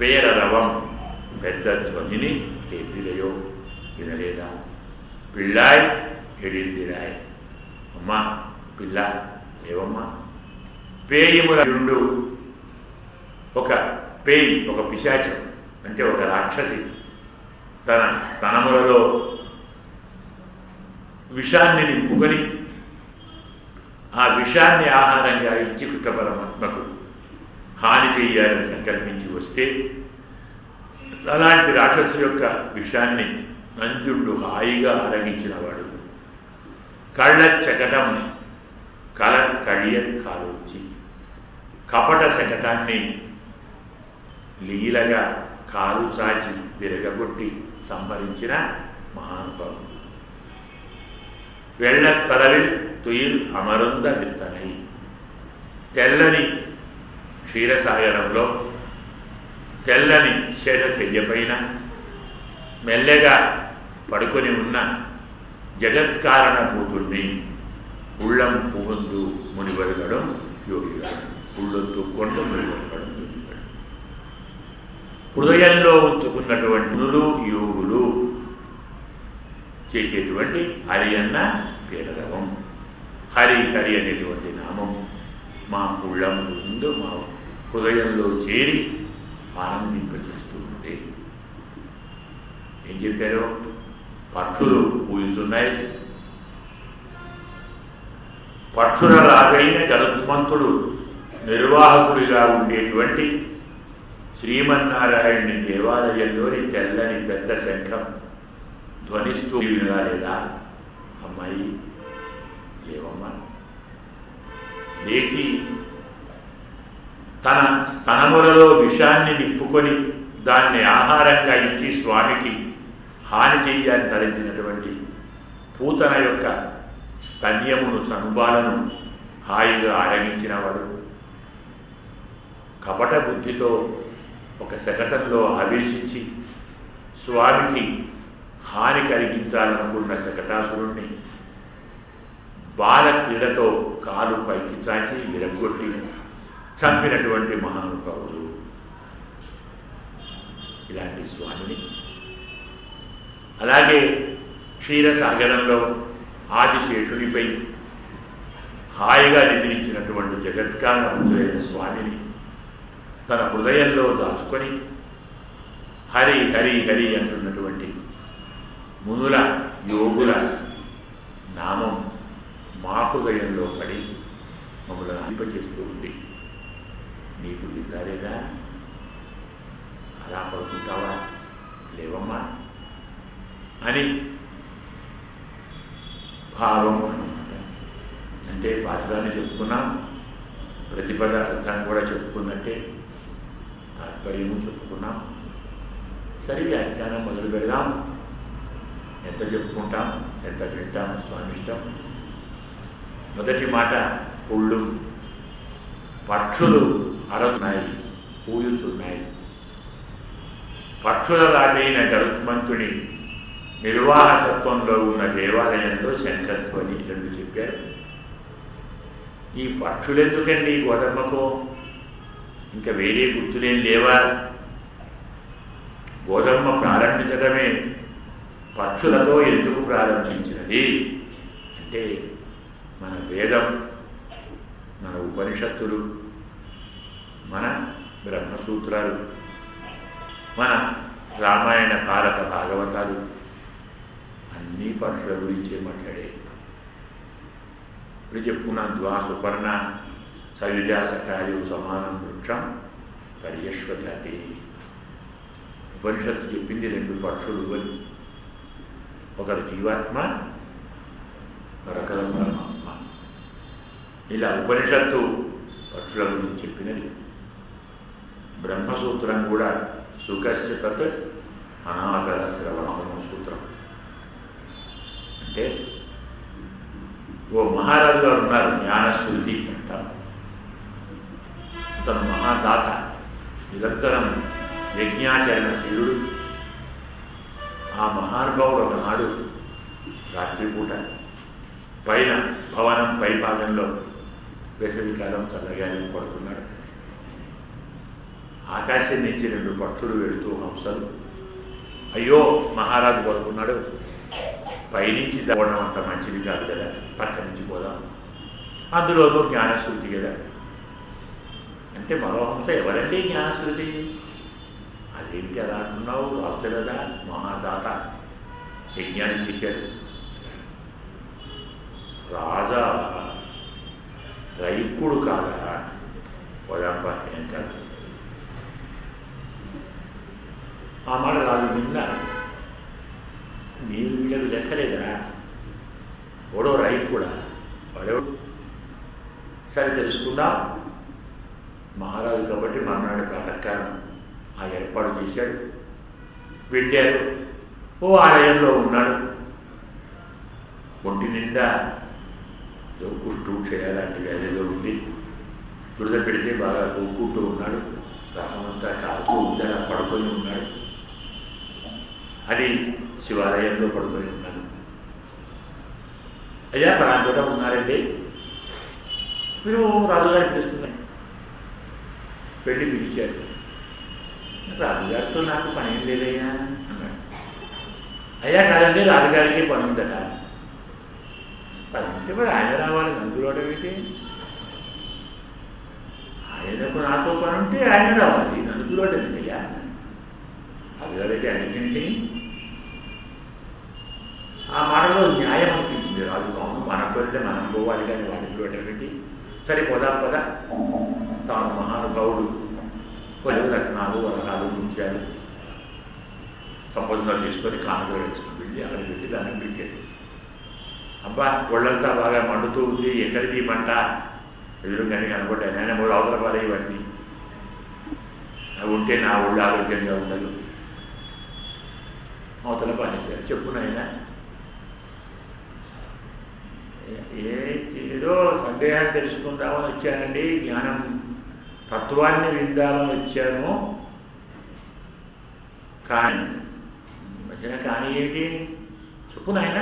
పేరరవం పెద్ద ధ్వనిని కేటిలయో వినలేదా. పిల్లాయ్ ఎడిందిరాయ్, అమ్మా పిల్ల ఏవమ్మా. పేయముల నుండు ఒక పేయి, ఒక పిశాచం అంటే ఒక రాక్షసి తన స్తనములలో విషాన్ని నింపుకొని ఆ విషాన్ని ఆహారంగా ఇచ్చి కృష్ణ పరమాత్మకు హాని చేయాలని సంకల్పించి వస్తే అలాంటి రాక్షసు యొక్క విషాన్ని నంజుండు హాయిగా ఆరగించినవాడు. కళ్ళ చకటం కల కడియన్ కాలుచి కపట శకటాన్ని లీలగా కాలు చాచి విరగగొట్టి సంహరించిన మహానుభావుడు. వెళ్ళ తరవిల్ తుయిల్ అమరుంద విత్తనై తెల్లని క్షీరసాగరంలో తెల్లని శేషశయ్యపైన మెల్లగా పడుకొని ఉన్న జగత్కారణభూతుణ్ణి ఉళ్ళం పుగుందు మునివరుగడం యోగిగడం ఉళ్ళొత్తుకొండు మునివరుగడం యోగిగడం హృదయంలో ఉంచుకున్నటువంటి మునులు యోగులు చేసేటువంటి హరి అన్న పేరవం. హరి హరి అనేటువంటి నామం మా ఉళ్ళం ముందు మా హృదయంలో చేరి ఆనందింపచేస్తూ ఉండే. ఏం చెప్పారు? పక్షులు పూజిస్తున్నాయి. పక్షుల రాజైన గరుత్మంతుడు నిర్వాహకుడిగా ఉండేటువంటి శ్రీమన్నారాయణుని దేవాలయంలోని తెల్లని పెద్ద శంఖం ధ్వనిస్తూ వినరాలేదా? అమ్మాయి లేవమ్మా. లేచి తన స్తనములలో విషాన్ని నింపుకొని దాన్ని ఆహారంగా ఇచ్చి స్వామికి హాని చెయ్యాలని తలెత్తినటువంటి పూతన యొక్క స్తన్యమును చనుబాలను హాయిగా ఆరగించినవాడు కపట బుద్ధితో ఒక శకటంలో ఆవేశించి స్వామికి హాని కలిగించాలనుకున్న శకటాసురుణ్ణి బాల క్రీడతో కాలు పైకి చాచి విరగొట్టి చంపినటువంటి మహానుభావుడు. ఇలాంటి స్వామిని అలాగే క్షీరసాగరంలో ఆదిశేషునిపై హాయిగా నిద్రించినటువంటి జగత్కారణభూతుడైన స్వామిని తన హృదయంలో దాచుకొని హరి హరి హరి అంటున్నటువంటి మునుల యోగుల నామం మా హృదయంలో పడి మమ్మల్ని అనిపచేస్తూ ఉంది. నీకు విన్నారేదా? అలా పడుకుంటావా? లేవమ్మా అని భావం అన్నమాట. అంటే పాశురాన్ని చెప్పుకున్నాం, ప్రతిపద అర్థాన్ని కూడా చెప్పుకున్నట్టే, తాత్పర్యము చెప్పుకున్నాం. సరే, వ్యాఖ్యానం మొదలు పెడదాం. ఎంత చెప్పుకుంటాం, ఎంత వింటాం స్వామి ఇష్టం. మొదటి మాట పుళ్ళు. పక్షులు అరచున్నాయి, పూయుచున్నాయి. పక్షుల రాజైన గరుత్మంతుని నిర్వాహకత్వంలో ఉన్న దేవాలయంలో శంఖధ్వని రెండు చెప్పారు. ఈ పక్షులెందుకండి గోధర్మకు? ఇంకా వేరే గుర్తులేం లేవా? గోధర్మ ప్రారంభించడమే పక్షులతో ఎందుకు ప్రారంభించినది అంటే, మన వేదం, మన ఉపనిషత్తులు, మన బ్రహ్మసూత్రాలు, మన రామాయణ భారత భాగవతాలు అన్నీ పక్షుల గురించే మాట్లాడే. ఇప్పుడు చెప్పుకున్న ద్వాసుపర్ణ సయుజాసకాయు సమానం వృక్షం పర్యశ్వజాతి. ఉపనిషత్తు చెప్పింది రెండు పక్షులు అని. ఒకరు జీవాత్మ, మరొకరు పరమాత్మ. ఇలా ఉపనిషత్తు పక్షుల గురించి చెప్పినది. బ్రహ్మసూత్రం కూడా సుఖస్య తత్ అనాదర శ్రవణము సూత్రం. అంటే ఓ మహారాజు గారు ఉన్నారు, జ్ఞానశృతి అంటాం. అతను మహాదాత, నిరంతరం యజ్ఞాచరణశీలుడు. ఆ మహానుభావుడు ఒకనాడు రాత్రిపూట పైన భవనం పై భాగంలో వేసవికాలం చల్లగానే పడుతున్నాడు. ఆకాశం నుంచి రెండు పక్షులు వెళుతూ హంసలు, అయ్యో మహారాజు పడుకున్నాడు, పైనుంచి దవ్వడం అంత మంచిది కాదు కదా, పక్క నుంచి పోదాం, అందులోనూ జ్ఞానశృతి కదా అంటే, మరో హంస ఎవరండి జ్ఞానశృతి? అదేంటి అలా అంటున్నావు? రాజు కదా, మహాదాత, యజ్ఞానం చేశాడు. రాజా రైకుడు కాదా? పోదాంపా, ఏం కాదు. ఆ మాట రాజు విన్నారు. మీరు వీళ్ళకు లెక్కలేదా? ఓడో రైతు కూడా, వాడెవడు సరే తెలుసుకుందాం. మహారాజు కాబట్టి మర్నాడు ప్రాతకాలం ఆ ఏర్పాటు చేశాడు. వెళ్ళారు. ఓ ఆలయంలో ఉన్నాడు. ఒంటి నిండా ఏదో కుష్టు క్షయాలాంటివి అదేదో ఉంది. దురద పెడితే బాగా కూక్కుంటూ ఉన్నాడు. రసమంతా కాలుతూ ఉంది. అలా పడుకొని ఉన్నాడు. అది శివాలయంలో పడుకొని ఉన్నాడు. అయ్యా పరాంగత ఉన్నారండి, మీరు రాజుగారికి పిలుస్తున్నారు. పెళ్ళి పిలిచారు. రాజుగారితో నాకు పని ఏం లేదయ్యా అన్నాడు. అయ్యా కాదండి, రాజుగారికి పని ఉందట. పని ఉంటే మరి ఆయన రావాలి, నందులోట ఏంటి? ఆయనకు నాతో పని ఉంటే ఆయన రావాలి, నందులోట ఏంటయ్యా? రాజుగారైతే ఆయనకేంటి? ఆ మాటలో న్యాయం అనిపించింది రాజు. అవును, మనం పోతే మనం పోవాలి కానీ వాడికి పెట్టబెట్టి సరే పోదాం పద. తాను మహానుభావుడు కొన్ని రత్నాలు వరహాలు ఉంచారు. సంపదగా తీసుకొని కానుకలు వేసుకుని వెళ్ళి అక్కడ పెట్టి దాన్ని పెట్టాడు. అబ్బా ఒళ్ళంతా బాగా మండుతూ ఉంది. ఎక్కడిది మంట? ఎదురుగానే కనబడ్డాయి. నేను 3 అవతల పాలే ఇవన్నీ అవి ఉంటే నా ఒళ్ళు ఆరోగ్యంగా ఉండదు. అవతల పాలేశారు. చెప్పు నాయన, ఏదో సందేహాన్ని తెలుసుకుందామని వచ్చానండి, జ్ఞానం తత్వాన్ని విందామని వచ్చాను. కానీ వచ్చిన కానీ ఏంటి చెప్పు నాయన.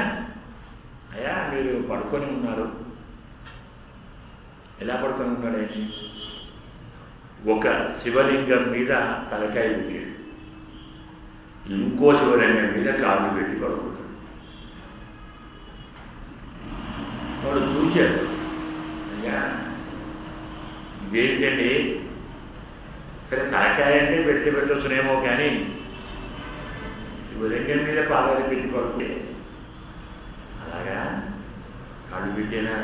అయ్యా మీరు పడుకొని ఉన్నారు. ఎలా పడుకొని ఉన్నాడని? ఒక శివలింగం మీద తలకాయ పెట్టాడు, ఇంకో శివలింగం మీద కాళ్ళు పెట్టి పడుకున్నాడు. వాడు చూచాడు. అయ్యా ఇదేంటండి? సరే తలకాయ అంటే పెడితే పెట్టవచ్చునేమో కానీ శివలింగం మీద పాదాలు పెట్టి పడుకుంటే అలాగా కాళ్ళు పెట్టేనా?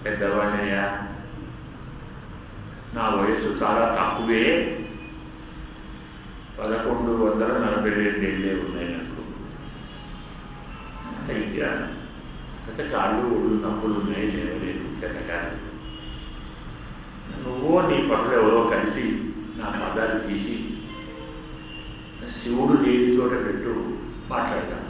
పెద్దవాడినయ్యా, నా వయస్సు చాలా తక్కువే, 1142 ఏళ్ళే ఉన్నాయి నాకు. అయితే కాళ్ళు ఒళ్ళు నొప్పులు ఉన్నాయి, లేవలేదు, చెత్తకాలు. నువ్వో నీ పట్ల ఎవరో కలిసి నా పదాలు తీసి శివుడు లేని చోట పెట్టు, మాట్లాడదాం.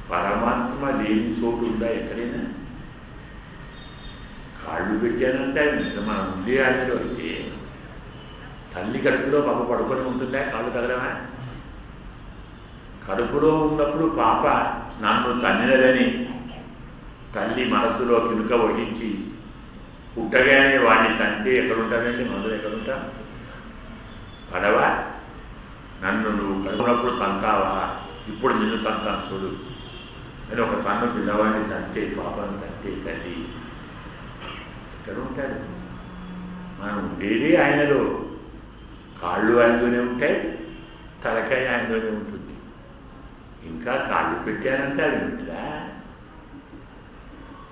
పరమాత్మ లేని చోటు ఉందా ఎక్కడైనా? కాళ్ళు పెట్టానంటే మనం ఉండే ఆయనలో అయితే తల్లి కడుపులో పాప పడుకొని ఉంటుందా? కాళ్ళు తగలమా? కడుపులో ఉన్నప్పుడు పాప నన్ను తన్నినదని తల్లి మనసులో కినుక వహించి పుట్టగానే వాడిని తంతే ఎక్కడుంటానండి? మందులు ఎక్కడుంటా? పడవా? నన్ను నువ్వు కడుపునప్పుడు తంతావా? ఇప్పుడు నిన్ను తంతాను చూడు అని ఒక తన్ను పిల్లవాడిని తంతే, పాపను తంతే తల్లి ఎక్కడ ఉంటాడు? మనం ఉండేది ఆయనలో. కాళ్ళు ఆయనలోనే ఉంటాయి, తలకాయ ఆయనలోనే ఉంటుంది. ఇంకా కాళ్ళు పెట్టారంటే అది ఉంటుందా?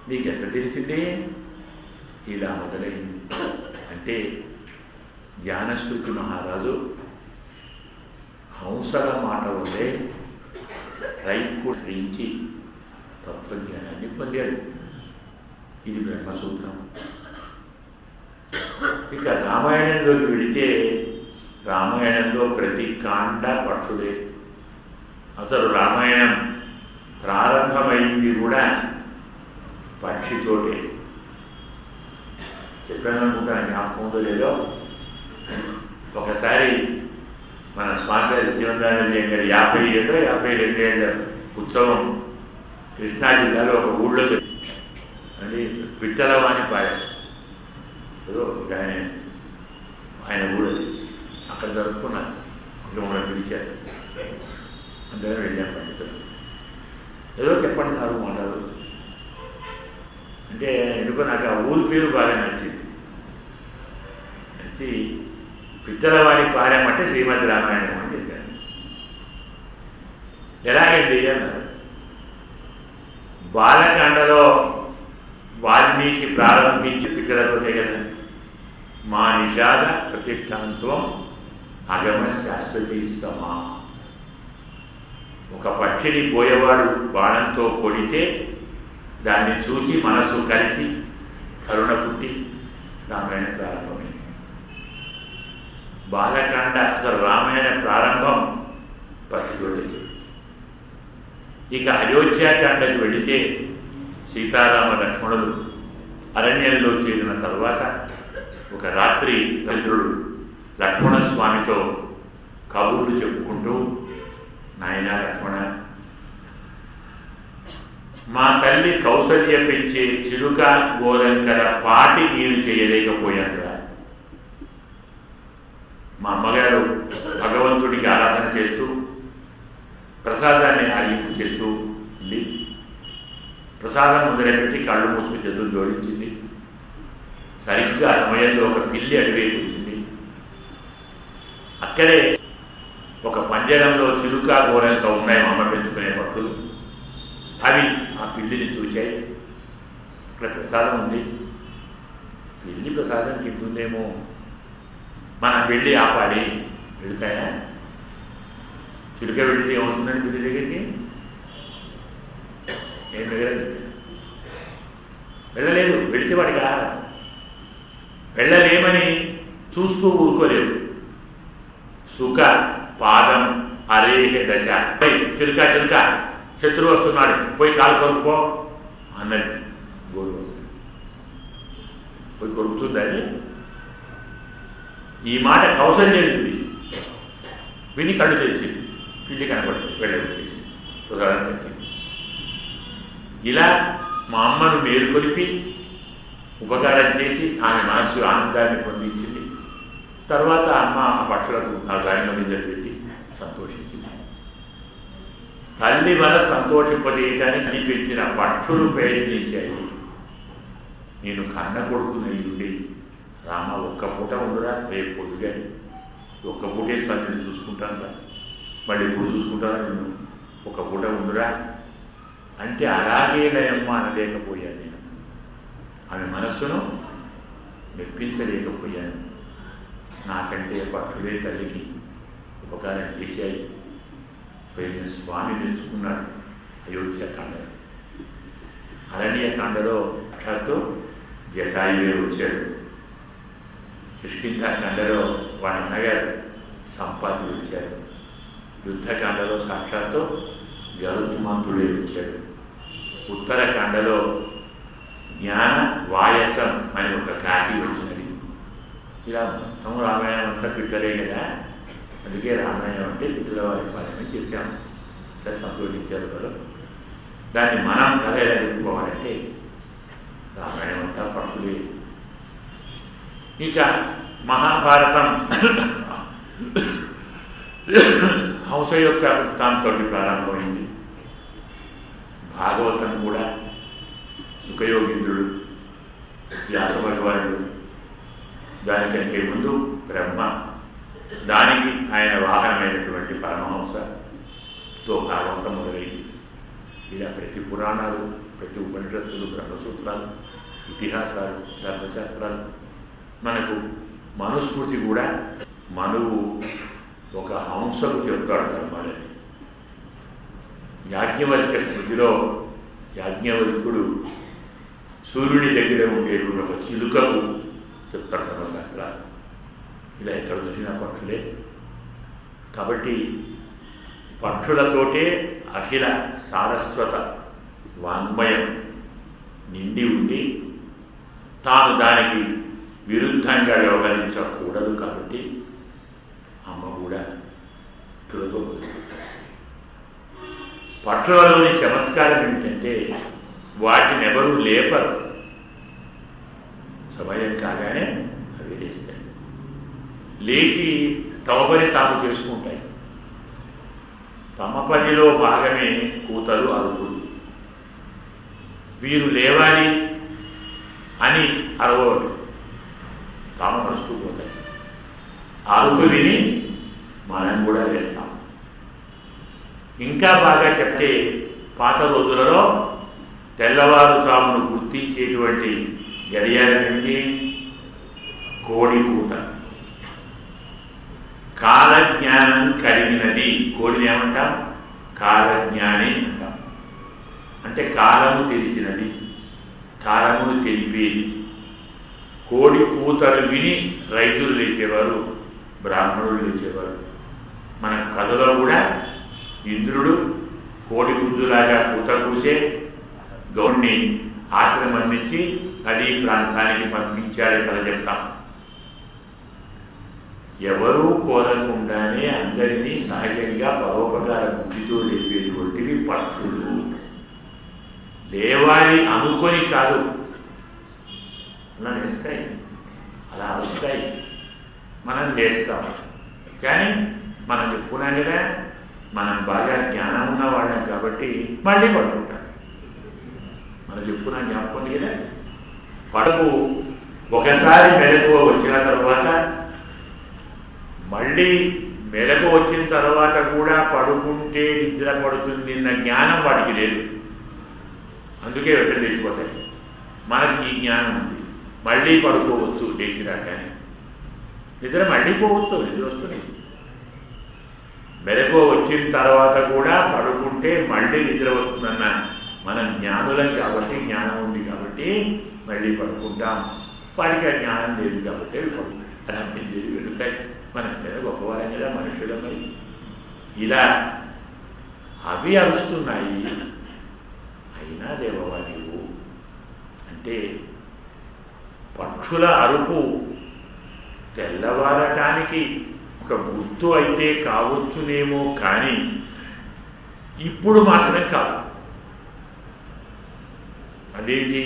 నీకెంత తెలిసిందే? ఇలా మొదలైంది. అంటే జ్ఞానశ్రుతి మహారాజు హంసల మాట వల్లే రైకు శ్రయించి తత్వజ్ఞానాన్ని పొందాడు. ఇది బ్రహ్మసూత్రం. ఇక రామాయణంలోకి వెళితే రామాయణంలో ప్రతి కాండ పక్షుడే. అసలు రామాయణం ప్రారంభమైంది కూడా పక్షితోటే. చెప్పాను అనుకుంటాను, జ్ఞాపకం ఉందో లేదో. ఒకసారి మన స్వామి శివందానంద గారి 52 ఏళ్ళ ఉత్సవం కృష్ణా జిల్లాలో ఒక ఊళ్ళో అది పిట్టలవాణి పాడారు. ఏదో ఆయన ఊళ్ళది అక్కడ జరుపుకున్నారు. ఇక్కడ మమ్మల్ని పిలిచారు. అందరూ వెళ్ళాం పండితులు. ఏదో చెప్పండి నాకు మాట్లాడు అంటే ఎందుకో నాకు ఆ ఊరి పేరు బాగా నచ్చింది. నచ్చి పిట్టలవాణి పారామంటే శ్రీమతి రామాయణం అని చెప్పారు. ఎలాగండి అన్నారు. బాలకాండలో వాల్మీకి ప్రారంభించి పిట్టలతో కదా, మా నిషాద ప్రతిష్టాంత్వం అగమ శాశ్వతీ సమా. ఒక పక్షిని పోయేవాడు బాణంతో కొడితే దాన్ని చూచి మనసు కలిసి కరుణ పుట్టి రామాయణ ప్రారంభమైంది. బాలకాండ అసలు రామాయణ ప్రారంభం పక్షితోటి. ఇక అయోధ్యాకాండకి వెళితే సీతారామ లక్ష్మణులు అరణ్యంలో చేరిన తరువాత ఒక రాత్రి చంద్రుడు లక్ష్మణస్వామితో కబుర్లు చెప్పుకుంటూ, నాయన లక్ష్మణ, మా తల్లి కౌసల్య పెంచే చిలుక గోరంకర పాటి నేను చేయలేకపోయానురా. మా అమ్మగారు భగవంతుడికి ఆరాధన చేస్తూ ప్రసాదాన్ని ఆలింపు చేస్తూ ఉంది. ప్రసాదం మొదలుపెట్టి కళ్ళు మూసుకుని చేతులు జోడించింది. సరిగ్గా ఆ సమయంలో ఒక పిల్లి అడివేకి వచ్చింది. అక్కడే ఒక పంజరంలో చిలుక గోరంక ఉన్నాయి, అమ్మ పెంచుకునే పక్షులు. అవి ఆ పిల్లిని చూచాయి. ఇక్కడ ప్రసాదం ఉంది, పిల్లి ప్రసాదం తింటుందేమో, మనం వెళ్ళి ఆపాలి. వెళుతాయా? చిలుక వెళితే ఏమవుతుందని పిల్లి దగ్గరికి ఏం మిగలదు. వెళ్ళలేదు. వెళితే వాడికి ఆహారం. వెళ్ళలేమని చూస్తూ ఊరుకోలేవు. సుఖ పాదం అరేహ దశ. చిలుక చిలుక శత్రువు వస్తున్నాడు, పోయి కాలు కొరుకుపో అన్నది. గోరు పోయి కొరుకుతుందని ఈ మాట కౌసల్య వింది. విని కళ్ళు తెచ్చింది. పిల్లి కనపడింది. వెళ్ళేసి ఉదాహరణ తెచ్చింది. ఇలా మా అమ్మను మేలుకొలిపి ఉపకారం చేసి ఆమె మనస్సు ఆనందాన్ని పొందించింది. తర్వాత అమ్మ ఆ పక్షులకు ఆ గాయంలో నిజలు పెట్టి సంతోషించింది. తల్లి వల్ల సంతోషింపజేయడానికి అనిపించిన పక్షులు ప్రయత్నించాయి. నేను కన్న కొడుకునయ్యుండి, రామ ఒక్క పూట ఉండురా, రేపు పొద్దుగాని ఒక్క పూటే నేను చూసుకుంటాను రా, మళ్ళీ ఎప్పుడు చూసుకుంటాను నేను, ఒక పూట ఉండురా అంటే అలాగే లయమ్మ అనలేకపోయాను. నేను ఆమె మనస్సును మెప్పించలేకపోయాను. నాకంటే పక్షులే తల్లికి ఉపకారం చేశాయి. స్వయం స్వామి నేర్చుకున్నాడు అయోధ్యకాండలో. అరణ్యకాండలో సాక్షాత్తు జటాయువే వచ్చాడు. కిష్కింధాకాండలో వాడి అన్నగారు సంపాతి వచ్చారు. యుద్ధకాండలో సాక్షాత్తు గరుత్మంతుడే వచ్చాడు. ఉత్తరకాండలో జ్ఞాన వాయసం అని ఒక కాకి వచ్చినది. ఇలా మొత్తం రామాయణం అంతా పిట్టలే కదా, అందుకే రామాయణం అంటే పిట్టల వారి పాలన చెప్పాము. సరే, సంతోషించారు వాళ్ళు. దాన్ని మనం కథ ఎలా చెప్పుకోవాలంటే రామాయణం అంతా పక్షులే. ఇక మహాభారతం హంస యొక్క వృత్తాంతో ప్రారంభమైంది. భాగవతం కూడా సుఖయోగీంద్రుడు, వ్యాస భగవానుడు, దానికంటే ముందు బ్రహ్మ, దానికి ఆయన వాహనమైనటువంటి పరమహంసతో భాగవతం మొదలైంది. ఇలా ప్రతి పురాణాలు, ప్రతి ఉపనిషత్తులు, బ్రహ్మసూత్రాలు, ఇతిహాసాలు, ధర్మశాస్త్రాలు, మనకు మనుస్మృతి కూడా మనువు ఒక హంసకు చెప్తాడు ధర్మాలని. యాజ్ఞవల్క్య స్మృతిలో యాజ్ఞవల్కుడు సూర్యుడి దగ్గర ఉండేటువంటి ఒక చిలుకకు చెప్తాడు ధర్మశాస్త్రాలు. ఇలా ఎక్కడ చూసినా పక్షులే. కాబట్టి పక్షులతోటే అఖిల సారస్వత వాంగ్మయం నిండి ఉండి తాను దానికి విరుద్ధంగా వ్యవహరించకూడదు. కాబట్టి అమ్మ కూడా పక్షులతో పక్షులలోని చమత్కారం ఏమిటంటే వాటిని ఎవరూ లేపరు. సమయం కాగానే అవి లేస్తాయి. లేచి తమ పని తాము చేసుకుంటాయి. తమ పనిలో భాగమే కూతలు, అరుపులు. వీరు లేవాలి అని అరవరు, తాము నడుస్తూ పోతాయి. అరుపు విని మనం కూడా లేస్తాం. ఇంకా బాగా చెప్తే పాత రోజులలో తెల్లవారుజామును గుర్తించేటువంటి గడియారం ఏంటి? కోడి కూత. కాలజ్ఞానం కలిగినది. కోడిని ఏమంటాం? కాలజ్ఞాని అంటాం. అంటే కాలము తెలిసినది, కాలమును తెలిపేది. కోడి కూతలు విని రైతులు లేచేవారు, బ్రాహ్మణులు లేచేవారు. మన కథలో కూడా ఇంద్రుడు కోడి గుద్దులాగా కూత కూసే గౌడిని ఆశ్రమం నుంచి నదీ ప్రాంతానికి పంపించాడే కథ చెప్తాం. ఎవరూ కోరకుండానే అందరినీ సహజంగా పరోపకార బుద్ధితో లేపేటువంటివి పక్షులు. లేవాలి అనుకొని కాదు, అలా లేస్తాయి, అలా వస్తాయి, మనం లేస్తాం. కానీ మనం చెప్పుకున్నాం కదా, మనం బాగా జ్ఞానం ఉన్న వాళ్ళం కాబట్టి మళ్ళీ పడుకుంటాం. మనం చెప్పుకున్నాం, జ్ఞాపకం కదా. పడుకు ఒకసారి మెలకువ వచ్చిన తర్వాత మళ్ళీ మెలకు వచ్చిన తర్వాత కూడా పడుకుంటే నిద్ర పడుతుంది అన్న జ్ఞానం వాడికి లేదు. అందుకే వెంట లేచిపోతాయి. మనకి ఈ జ్ఞానం ఉంది, మళ్ళీ పడుకోవచ్చు లేచినా, కానీ నిద్ర మళ్ళీ పోవచ్చు, నిద్ర వస్తుంది. మెలకు వచ్చిన తర్వాత కూడా పడుకుంటే మళ్ళీ నిద్ర వస్తుందన్న మనం జ్ఞానులం కాబట్టి, జ్ఞానం ఉంది కాబట్టి మళ్ళీ పడుకుంటాం. వాడికి ఆ జ్ఞానం లేదు కాబట్టి పడుకుంటాం. అలా లేదు వెతుకాయి. మనం చాలా గొప్పవాళ్ళం కదా మనుషులమై. ఇలా అవి అరుస్తున్నాయి, అయినా దేవవా నీవు అంటే పక్షుల అరుపు తెల్లవారటానికి ఒక గుర్తు అయితే కావచ్చునేమో, కానీ ఇప్పుడు మాత్రం కాదు. అదేంటి?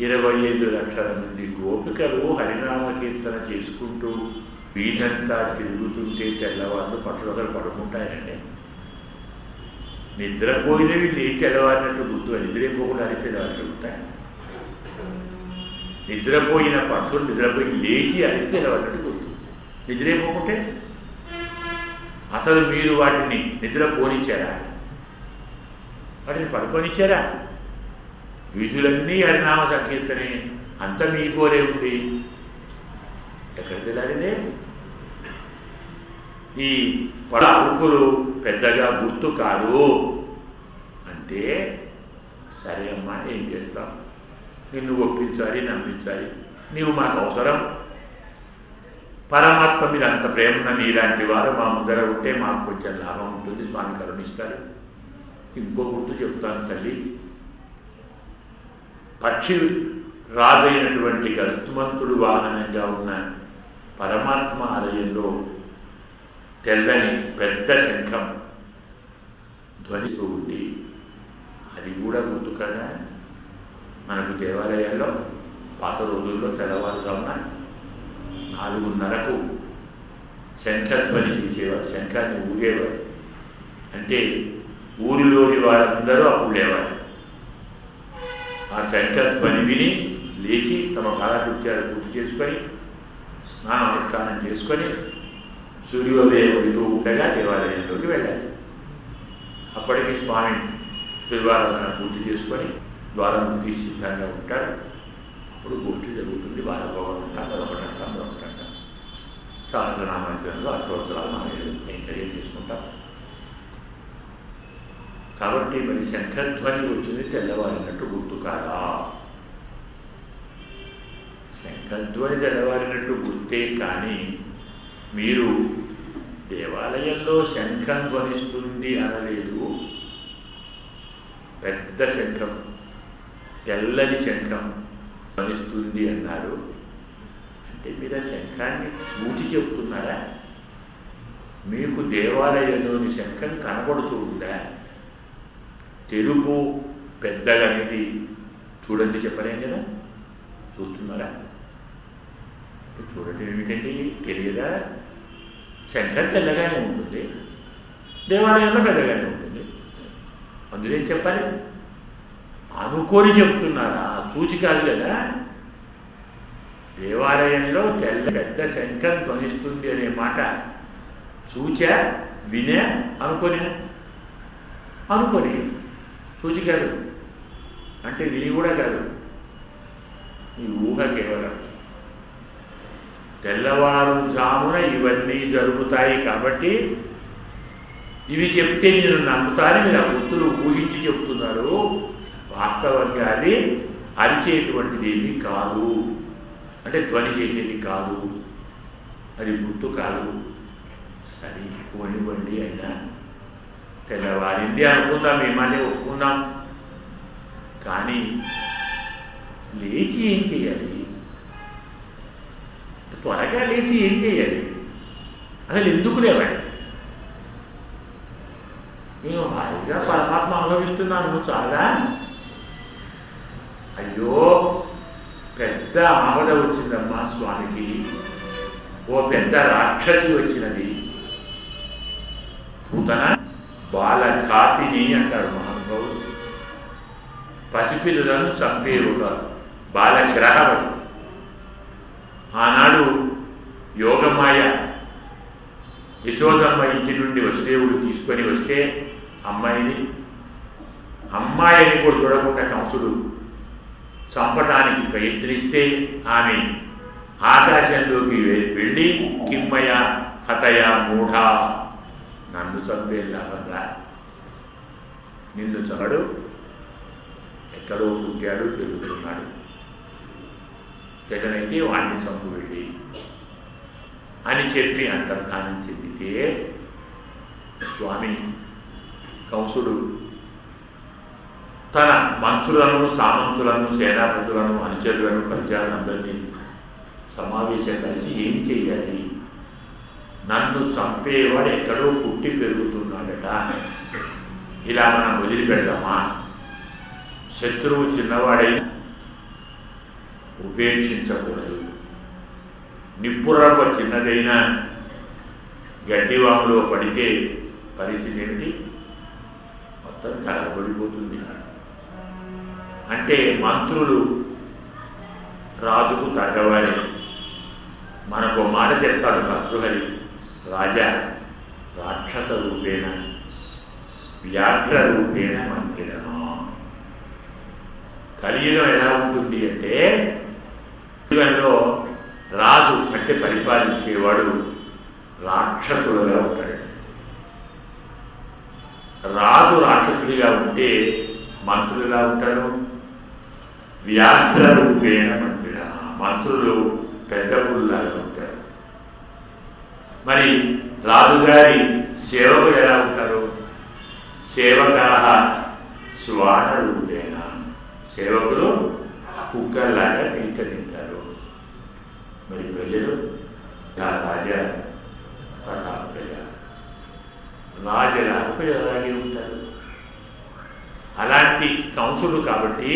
25 లక్షల మంది గోపికలు హరినామ కీర్తన చేసుకుంటూ వీధంతా తిరుగుతుంటే తెల్లవాళ్ళు పక్షులు అసలు పడుకుంటాయండి. నిద్రపోయినవి లేచి తెల్లవారినట్టు గుర్తు. నిద్రపోకుండా అరిస్తే తెల్లవారినట్టు ఉంటాయి. నిద్రపోయిన పక్షులు నిద్రపోయి లేచి అరిస్తే తెల్లవారినట్టు గుర్తు. నిద్రపోకుంటే అసలు మీరు వాటిని నిద్రపోనిచ్చారా? వాటిని పడుకోనిచ్చారా? వీధులన్నీ హరినామ సంకీర్తనే, అంత మీ కోరే ఉంది. ఎక్కడ తెల్లారిందే? ఈ పడ అరుపులు పెద్దగా గుర్తు కాదు అంటే, సరే అమ్మా, ఏం చేస్తాం? నిన్ను ఒప్పించాలి, నమ్మించాలి. నీవు మాకు అవసరం. పరమాత్మ మీద అంత ప్రేమ నీలాంటి వారు మా ముందర ఉంటే మాకు కొంచెం లాభం ఉంటుంది, స్వామి కరుణిస్తారు. ఇంకో గుర్తు చెప్తాను తల్లి. పక్షి రాజైనటువంటి గరుత్మంతుడు వాహనంగా ఉన్న పరమాత్మ ఆలయంలో తెల్లని పెద్ద శంఖం ధ్వనిస్తూ ఉంది. అది కూడా గుర్తు కదా. మనకు దేవాలయాల్లో పాత రోజుల్లో తెల్లవారుజామున 4:30కు శంఖధ్వని చేసేవారు, శంఖాన్ని ఊగేవారు. అంటే ఊరిలోని వారందరూ అప్పుడు లేవాలి. ఆ శంఖధ్వని విని లేచి తమ కాలకృత్యాలు పూర్తి చేసుకొని స్నానం అనుష్ఠానం చేసుకొని సూర్యోదయం అవుతూ ఉండగా దేవాలయంలోకి వెళ్ళాలి. అప్పటికి స్వామి తిరువారాధన పూర్తి చేసుకొని ద్వారం తీసి సిద్ధంగా ఉంటాడు. అప్పుడు గోష్ఠి జరుగుతుంది. బాలభోగం అంటాం, మరొకటి అంటాం, మరొకటి అంటాం. సహస్రనామాచరణలో అష్టోత్తరాలు మనం ఎంకరేజ్ చేసుకుంటాం. కాబట్టి మరి శంఖధ్వని వచ్చింది తెల్లవారినట్టు గుర్తు కాదా? శంఖధ్వని తెల్లవారినట్టు గుర్తే, కానీ మీరు దేవాలయంలో శంఖం ధ్వనిస్తుంది అనలేదు. పెద్ద శంఖం, తెల్లని శంఖం ధ్వనిస్తుంది అన్నారు. అంటే మీరు ఆ శంఖాన్ని చూచి చెప్తున్నారా? మీకు దేవాలయంలోని శంఖం కనబడుతూ ఉందా? తెలుపు పెద్దగా అనేది చూడండి చెప్పలేం కదా. చూస్తున్నారా? చూడటం ఏమిటండి, తెలియదా? శంఖం తెల్లగానే ఉంటుంది, దేవాలయంలో పెద్దగానే ఉంటుంది. అందులో ఏం చెప్పాలి? అనుకొని చెప్తున్నారా? చూచి కాదు కదా. దేవాలయంలో పెద్ద శంఖం ధ్వనిస్తుంది అనే మాట చూచా, వినే, అనుకొని చూచి కాదు. అంటే విని కూడా కాదు, ఈ ఊహ కేవలం. తెల్లవారుజామున ఇవన్నీ జరుగుతాయి కాబట్టి ఇవి చెప్తే నేను నమ్ముతాను, మీరు ఆ గుర్తులు ఊహించి చెప్తున్నారు. వాస్తవంగా అది అరిచేటువంటిది ఏమీ కాదు, అంటే ధ్వని చేసేది కాదు, అది గుర్తు కాదు. సరే పోనివ్వండి, అయినా తెల్లవారింది అనుకుందాం, మేమనే ఒప్పుకుందాం. కానీ లేచి ఏం చేయాలి? త్వరగా లేచి ఏం చేయాలి? అసలు ఎందుకు లేవాడి? నేను హాయిగా పరమాత్మ అనుభవిస్తున్నాను చాలా. అయ్యో పెద్ద ఆపద వచ్చిందమ్మా స్వామికి, ఓ పెద్ద రాక్షసి వచ్చినది. పూతన బాలఘాతిని అంటారు మహానుభావుడు. పసిపిల్లులను చంపే ఒక బాలగ్రహం. ఆనాడు యోగమాయ యశోదమ్మ ఇంటి నుండి వసుదేవుడు తీసుకొని వస్తే అమ్మాయిని కూడా చూడకుండా కంసుడు చంపటానికి ప్రయత్నిస్తే ఆమె ఆకాశంలోకి వెళ్ళి కిమ్మయ హతయ మూఢ, నన్ను చంపేలాగా, నిన్ను చంపడు, ఎక్కడో పుట్టాడు పెరుగుతున్నాడు, చేతనైతే వాడిని చంపు వెళ్ళి అని చెప్పి అంతర్ధానం చెందితే స్వామి కంసుడు తన మంత్రులను సామంతులను సేనాపతులను అనుచరులను పరిచారులందరినీ సమావేశపరిచి ఏం చెయ్యాలి? నన్ను చంపేవాడు ఎక్కడో పుట్టి పెరుగుతున్నాడట, ఇలా మనం వదిలిపెడదామా? శత్రువు చిన్నవాడైనా ఉపేక్షించకూడదు. నిప్పురవ్వ చిన్నదైనా గడ్డివాములో పడితే పరిస్థితి ఏమిటి? మొత్తం తగలబడిపోతుంది. అంటే మంత్రులు రాజుకు తగ్గవారే. మనకు మాట చెప్తాడు భర్తృహరి, రాజా రాక్షస రూపేణ వ్యాఘ్ర రూపేణ మంత్రిడను. కలియుగం ఎలా ఉంటుంది అంటే, కలియుగంలో రాజు అంటే పరిపాలించేవాడు రాక్షసుడుగా ఉంటాడు. రాజు రాక్షసుడిగా ఉంటే మంత్రులు ఎలా ఉంటారు? వ్యాఘ్ర రూపేణ మంత్రిడ, మంత్రులు పెద్ద పుల్లాగా ఉంటారు. మరి రాజుగారి సేవకులు ఎలా ఉంటారు? సేవకాహ శ్వాన రూపేణ, సేవకులు కుక్కల్లాగా పీక తింటారు. మరి ప్రజలు రాజా ప్రజా రాజలా ప్రజలు అలాగే ఉంటారు. అలాంటి కంసుడు కాబట్టి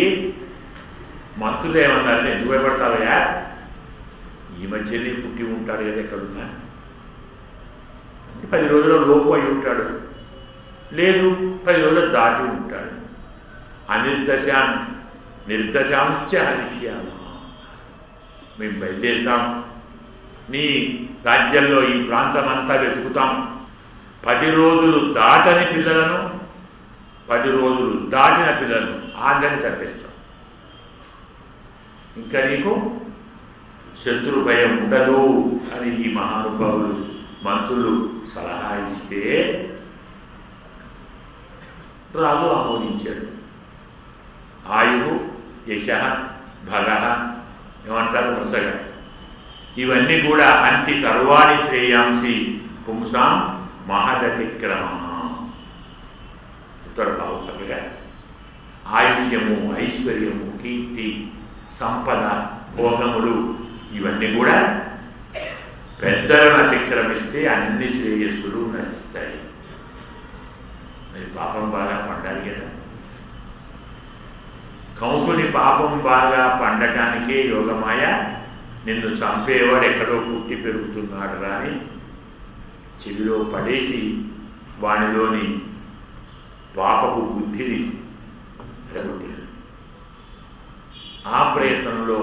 మంత్రులు ఏమన్నారు? ఎందుకు భయపడతావయ్యా, ఈ మధ్యనే పుట్టి ఉంటాడు కదా, ఎక్కడున్నా 10 రోజుల లోపు అయి ఉంటాడు, లేదు 10 రోజులు దాటి ఉంటాడు. నిర్దశాంశ్చ హరిష్యామ, మేము బయలుదేరుతాం, నీ రాజ్యంలో ఈ ప్రాంతం అంతా వెతుకుతాం. 10 రోజులు దాటని పిల్లలను, 10 రోజులు దాటిన పిల్లలను అందరినీ చంపేస్తాం. ఇంకా నీకు శత్రు భయం ఉండదు అని ఈ మహానుభావులు మంత్రులు సలహా ఇస్తే రాజు ఆమోదించాడు. ఆయువు యశ భగ ఏమంటారు వరుసగా, ఇవన్నీ కూడా అంతి సర్వాణి శ్రేయాంసి పుంసాం మహదతిక్రమ. చెప్తారు చక్కగా. ఆయుష్యము, ఐశ్వర్యము, కీర్తి, సంపద, భోగములు ఇవన్నీ కూడా పెద్దలను అతిక్రమిస్తే అన్ని శ్రేయస్సులు నశిస్తాయి. మరి పాపం బాగా పండాలి కదా. కంసుని పాపం బాగా పండటానికే యోగమాయ నిన్ను చంపేవాడు ఎక్కడో పుట్టి పెరుగుతున్నాడు అని చెవిలో పడేసి వానిలోని పాపపు బుద్ధిని రెగొట్టింది. ఆ ప్రయత్నంలో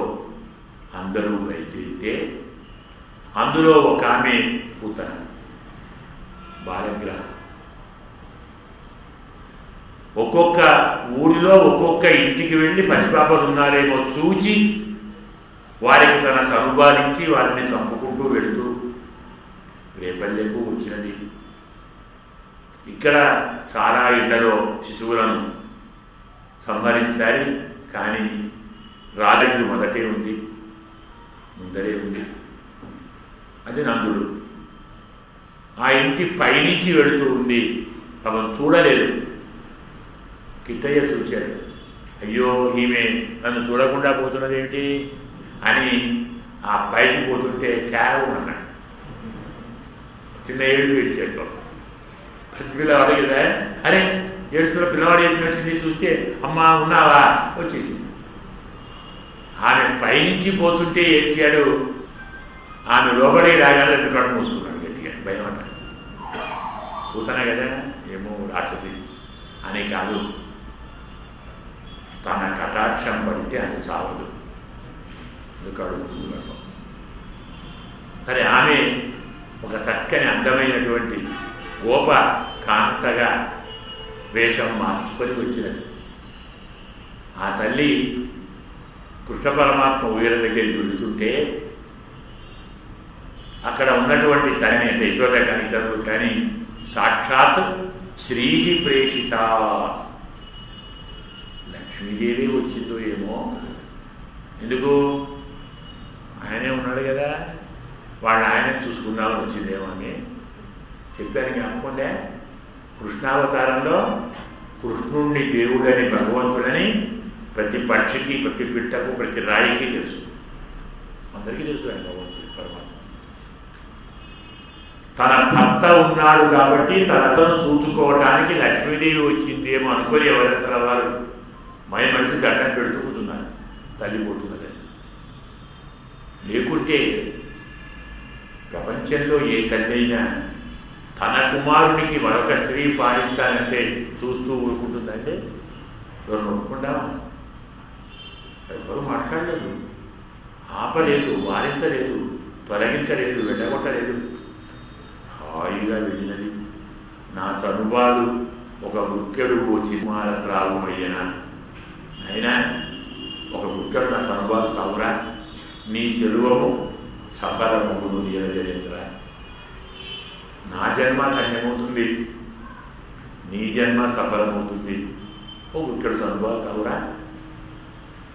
అందరూ బయలుదేరితే అందులో ఒక ఆమె పూతన బాలగ్రహం. ఒక్కొక్క ఊరిలో ఒక్కొక్క ఇంటికి వెళ్ళి పసిపాపలు ఉన్నారేమో చూచి వారికి తన చనుబాలించి వారిని చంపుకుంటూ వెళుతూ రేపల్లెకు వచ్చినది. ఇక్కడ చాలా ఇళ్లలో శిశువులను సంహరించాలి, కానీ రాజు మొదటే ఉంది, ముందరే ఉంది. అది నందుడు. ఆ ఇంటి పైనుంచి వెళుతూ ఉంది, పాపం చూడలేదు. కిట్టయ్య చూశాడు, అయ్యో ఈమె నన్ను చూడకుండా పోతున్నది ఏమిటి అని ఆ పైకి పోతుంటే క్యావ్ అన్నాడు. చిన్న ఏడు ఏడిచాడు. పసిపిల్లవాడు కదా, అరే ఏడుస్తున్న పిల్లవాడు ఏమి వచ్చింది చూస్తే అమ్మా ఉన్నావా వచ్చేసింది. ఆమె పైనుంచి పోతుంటే ఏడ్చాడు. ఆమె లోపలికి రాగానే రెండు కళ్ళు మూసుకున్నాడు గట్టిగా, భయం అన్నాడు. కూతనే కదా, ఏమో రాక్షసి అని కాదు, తన కటాక్షం పడితే అది చావదు, ఎందుకు మూసుకున్నాడు. సరే, ఆమె ఒక చక్కని అందమైనటువంటి గోప కాంతగా వేషం మార్చుకొని వచ్చినది. ఆ తల్లి కృష్ణ పరమాత్మ ఉయ్యాల దగ్గరికి వెళుతుంటే అక్కడ ఉన్నటువంటి తల్లిని అంటే యశోద కానీ ఇతరులు కానీ సాక్షాత్ శ్రీహి ప్రేషిత లక్ష్మీదేవి వచ్చిందో ఏమో. ఎందుకు? ఆయనే ఉన్నాడు కదా, వాళ్ళ ఆయన చూసుకుందామని వచ్చిందేమో అని చెప్పాను. జ్ఞాపకండే కృష్ణావతారంలో కృష్ణుణ్ణి దేవుడని భగవంతుడని ప్రతి పక్షికి, ప్రతి పిట్టకు, ప్రతి రాయికి తెలుసు, అందరికీ తెలుసు ఆయన భగవంతుడు పరమాత్మ. తన భర్త ఉన్నాడు కాబట్టి తనతో చూసుకోవడానికి లక్ష్మీదేవి వచ్చిందేమో అనుకొని ఎవరంతల వారు మనిషి దండం పెడుతూ కూర్చున్నారు, తల్లిపోతున్నది. లేకుంటే ప్రపంచంలో ఏ తల్లి అయినా తన కుమారునికి మరొక స్త్రీ పాలిస్తానంటే చూస్తూ ఊరుకుంటుందంటే ఎవరు నొప్పుకుంటావా? ఎవరు మాట్లాడలేదు, ఆపలేదు, వారించలేదు, తొలగించలేదు, వెళ్ళగొట్టలేదు. హాయిగా వెళ్ళినది. నా చనుబాలు ఒక వృత్యడు ఓ చిమ్మాల త్రాగుమయ్యనా, అయినా ఒక వృత్యడు నా చనుబాలు తావురా, నీ చెలువము సఫలమును నిరజరేంద్ర. నా జన్మ ధన్యమవుతుంది, నీ జన్మ సఫలమవుతుంది, ఓ ఇక్కడ అనుభవాలు కావురా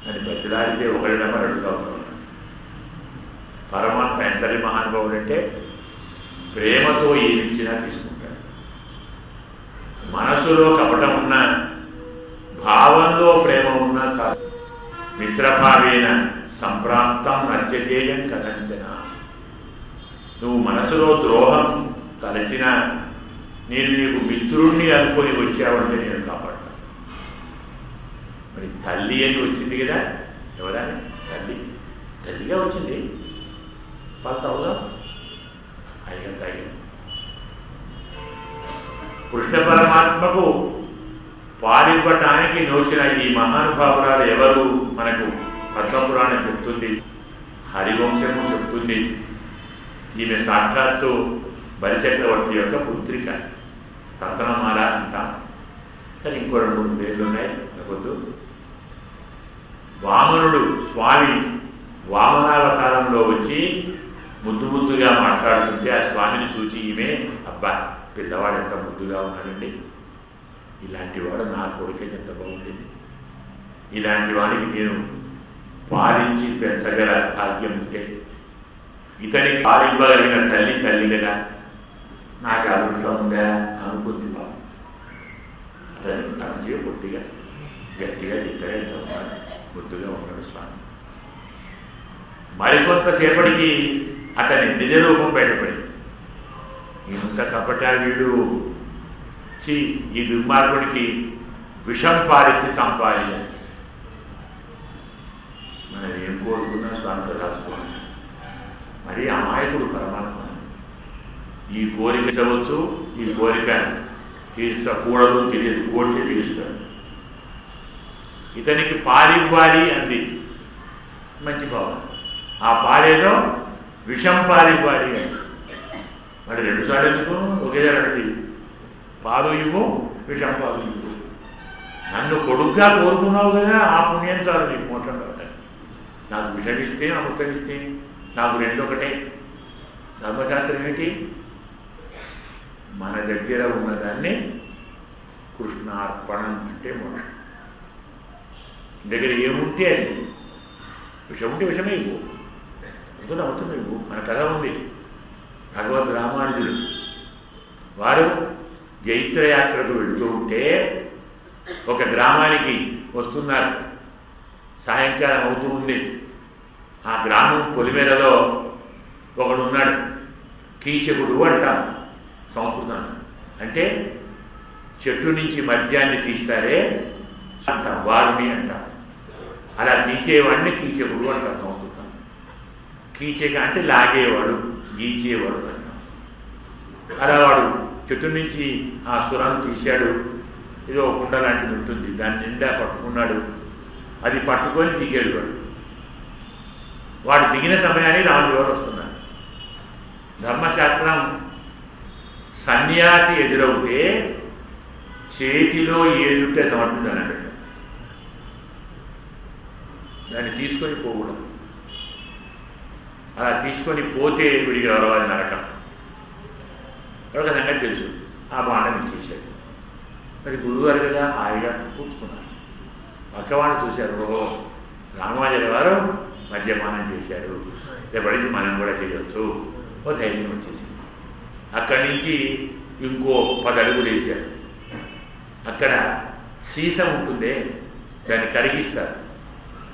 అని బతిలాడితే ఒకరి నెంబర్ అడుగుతా ఉన్నాడు. పరమాత్మ ఎంతటి మహానుభావుడు అంటే ప్రేమతో ఏమిచ్చినా తీసుకుంటాడు. మనసులో కపటం ఉన్నా, భావంలో ప్రేమ ఉన్నా చాలు. మిత్రభావేన సంప్రాప్తం నత్యజేయం కథంచన. నువ్వు మనసులో ద్రోహం తలచినా నేను నీకు మిత్రుణ్ణి అనుకొని వచ్చావంటే నేను కాపాడతాను. మరి తల్లి అని వచ్చింది కదా, ఎవరని? తల్లి తల్లిగా వచ్చింది. వాళ్ళు తావుగా అయిగా తాగి కృష్ణ పరమాత్మకు పాలివ్వటానికి నోచిన ఈ మహానుభావురాలు ఎవరు? మనకు పద్మపురాణం చెప్తుంది, హరివంశము చెప్తుంది. ఈమె సాక్షాత్తు బలిచక్రవర్తి యొక్క పుత్రిక, రత్నమాల అంటాం. సరే, ఇంకో 2-3 పేర్లు ఉన్నాయి అనుకోద్దు. వామనుడు స్వామి వామనావతారంలో వచ్చి ముద్దు ముద్దుగా మాట్లాడుతుంటే ఆ స్వామిని చూచి ఈమె, అబ్బా పిల్లవాడు ఎంత ముద్దుగా ఉన్నాడండి, ఇలాంటి వాడు నా కొడుకైతే ఎంత బాగుండేది, ఇలాంటి వాడికి నేను పాలించి పెంచగల భాగ్యం ఉంటే, ఇతనికి పాలివ్వగలిగిన తల్లి తల్లి కదా, నాకు అదృష్టం ఉందా అనుకుంది. బాబు అతన్ని మంచిగా పొట్టిగా గట్టిగా తిట్టగా ఎంత ఉన్నాడు, ముద్దుగా ఉన్నాడు స్వామి. మరికొంతసేపటికి అతని నిజ రూపం బయటపడింది. ఇంత కపట వీడు, ఈ దుర్మార్గుడికి విషం పాలించి చంపాలి అని మనం ఏం కోరుకున్నా స్వామితో రాసుకోవాలి. మరి అమాయకుడు పరమాత్మ. ఈ కోరిక చవచ్చు, ఈ కోరిక తీర్చకూడదు, తెలియదు, కోరిక తీరుస్తాడు. ఇతనికి పాలివ్వాలి అంది, మంచి భావం. ఆ పాలేదో విషం పాలివ్వాలి అని. మరి 2 సార్లు ఎందుకు? ఒకేసారి అడిగి పాలు ఇవ్వు, విషం పాలు ఇవ్వు. నన్ను కొడుగ్గా కోరుకున్నావు కదా, ఆ పుణ్యం చాలు నీకు మోక్షం కావాలి. నాకు విషం ఇస్తే, అమృతం ఇస్తే, నాకు 2 ఒకటే. ధర్మశాస్త్రం ఏంటి? మన దగ్గర ఉన్నదాన్ని కృష్ణార్పణం అంటే మోక్షం. దగ్గర ఏముంటే అది, విషం ఉంటే విషమే ఇవ్వు, అవుతుంది అవుతుంది ఇవ్వు. మన కథ ఉంది. భగవద్ రామానుజులు వారు జైత్రయాత్రకు వెళుతూ ఉంటే ఒక గ్రామానికి వస్తున్నారు. సాయంకాలం అవుతూ ఉంది. ఆ గ్రామం పొలిమేరలో ఒకడున్నాడు. కీచకుడు అంటాం సంస్కృతం. అంటే చెట్టు నుంచి మద్యాన్ని తీస్తారే అంటాం, వారుని అంటాం. అలా తీసేవాడిని కీచకుడు అంటాం సంస్కృతం. కీచక అంటే లాగేవాడు, గీచేవాడు అంటాం. అలా వాడు చెట్టు నుంచి ఆ సురాన్ని తీశాడు. ఏదో కుండ లాంటిది ఉంటుంది, దాని నిండా పట్టుకున్నాడు. అది పట్టుకొని దిగాడు. వాడు దిగిన సమయానికి రాముడు వారు వస్తున్నారు. ధర్మశాస్త్రం సన్యాసి ఎదురవుతే చేతిలో ఏదుంటే సమర్పించాలంట. దాన్ని తీసుకొని పోకూడదు. అలా తీసుకొని పోతే విడిగి రావాలి నరకం. వాళ్ళకి సంగతి తెలుసు. ఆ బాణం ఇచ్చేసాడు. మరి గురువుగారు కదా హాయిగా కూర్చుకున్నారు. పక్కవాడిని చూశారు. ఓహో, రామానుజుల వారు మద్యపానం చేశారు, రేపటి మనం కూడా చేయవచ్చు. ఓ ధైర్యం వచ్చేసింది. అక్కడి నుంచి ఇంకో 10 అడుగులు వేశారు. అక్కడ సీసం ఉంటుందే, దాన్ని కరిగిస్తారు.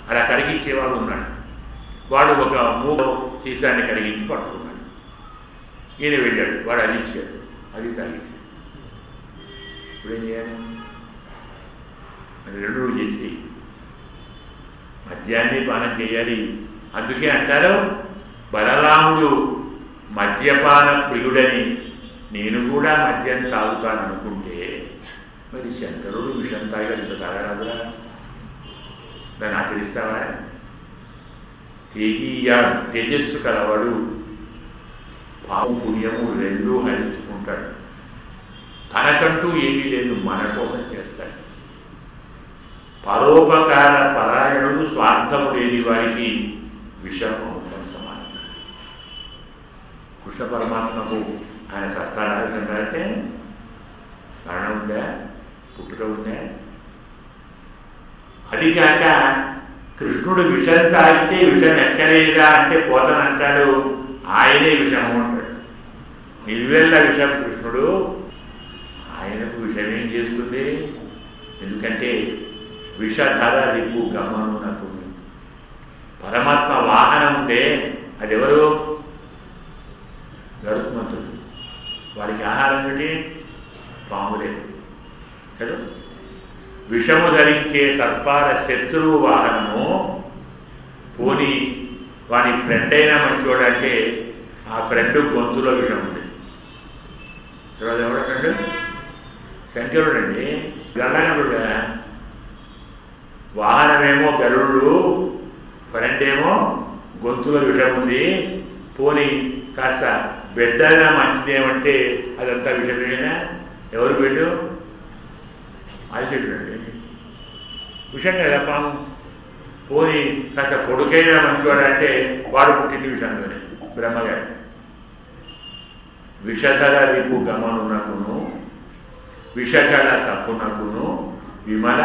అలా కరిగించేవాడు ఉన్నాడు. వాడు ఒక మూగ సీసాన్ని కరిగించి పట్టుకున్నాడు. ఈయన వెళ్ళాడు. వాడు అది ఇచ్చాడు, అది తాగేశాడు. ఇప్పుడేం చేయాలి? అది 2 రోజులు చేసి మద్యాన్ని పానం చేయాలి. అందుకే అంటారు బలరాముడు మద్యపాన ప్రియుడని నేను కూడా మద్యం తాగుతాననుకుంటే మరి శంకరుడు విషం తాగాడు, ఇంత తాగరాదురా? దాన్ని ఆచరిస్తావా? తేజస్సు కలవాడు పాము పుణ్యము 2 హరించుకుంటాడు. తనకంటూ ఏమీ లేదు, మన కోసం చేస్తాడు. పరోపకార పరాయణుడు, స్వార్థము లేని వారికి విషం అమృతం సమానం. కృష్ణ పరమాత్మకు ఆయన చస్తాడా అంటే మరణం ఉందా, పుట్టుక ఉందా? అది కాక కృష్ణుడు విషం తాగితే విషం ఎక్కలేదా అంటే పోతనంటాడు, ఆయనే విషము అంటాడు. నిలువెల్ల విషం కృష్ణుడు. ఆయనకు విషం ఏం చేస్తుంది? ఎందుకంటే విషధర రిపు గమనునకు. పరమాత్మ వాహనం ఉంటే అదెవరు? గరుత్మంతుడు. వాడికి ఆహారం ఏంటి? పాములే కదా. విషము ధరించే సర్పాల శత్రువు వాహనము. పోనీ వాడి ఫ్రెండ్ అయినా మంచోడంటే ఆ ఫ్రెండ్ గొంతులో విషం ఉంది. తర్వాత ఎవడంటాడు? శంకరుడు అండి. గణనుడుగా వాహనమేమో గరుడు, ఫ్రెండ్ ఏమో గొంతులో విషం ఉంది. పోనీ కాస్త బిడ్డగా మంచిదేమంటే అదంతా విషమేనా? ఎవరు బిడ్డు? అది బిడ్డండి, విషం కదా పాము. పోనీ కాస్త కొడుకైనా మంచివాడంటే వాడు పుట్టింది విషంలోనే, బ్రహ్మగారు. విషధర రిపు గమనునకును విషకళ సప్పునకును విమల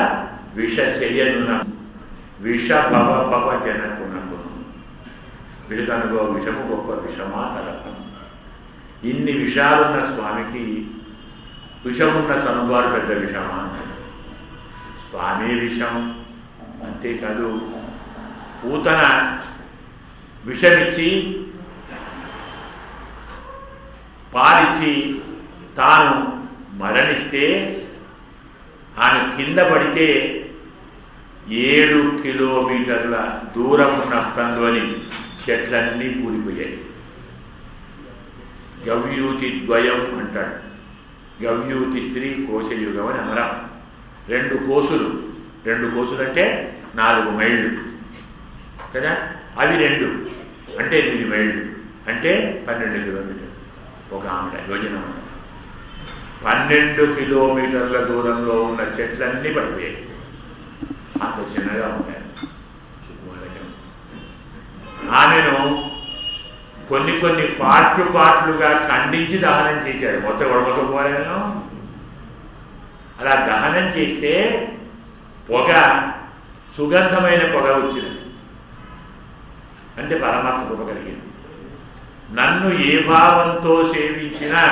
విషశయనున విష భవ భవ జనకునకును. వీళ్ళకనుగో విషము గొప్ప విషమా తలపను. ఇన్ని విషాలున్న స్వామికి విషమున్న చనుగారు పెద్ద విషమా? స్వామి విషం. అంతేకాదు పూతన విషమిచ్చి పాలిచ్చి తాను మరణిస్తే ఆమె కింద పడితే 7 కిలోమీటర్ల దూరం ఉన్న కందువని చెట్లన్నీ కూలిపోయాయి. గవ్యూతి ద్వయం అంటాడు. గవ్యూతి స్త్రీ కోశయుగం అని అనరా. 2 కోసులు. 2 కోసులు అంటే 4 మైళ్ళు కదా. అవి 2 అంటే 8 మైళ్ళు అంటే 12 కిలోమీటర్లు. ఒక ఆమె యోజన 12 కిలోమీటర్ల దూరంలో ఉన్న చెట్లన్నీ పడిపోయాయి. అంత చిన్నగా ఉన్నాయి. సుకుమారంగా ఆమెను కొన్ని కొన్ని పార్ట్లుగా ఖండించి దహనం చేశారు. మొత్తం ఉడకపోలేను. అలా దహనం చేస్తే పొగ, సుగంధమైన పొగ వచ్చినది. అంటే పరమాత్మ కృప కలిగింది. నన్ను ఏ భావంతో సేవించినా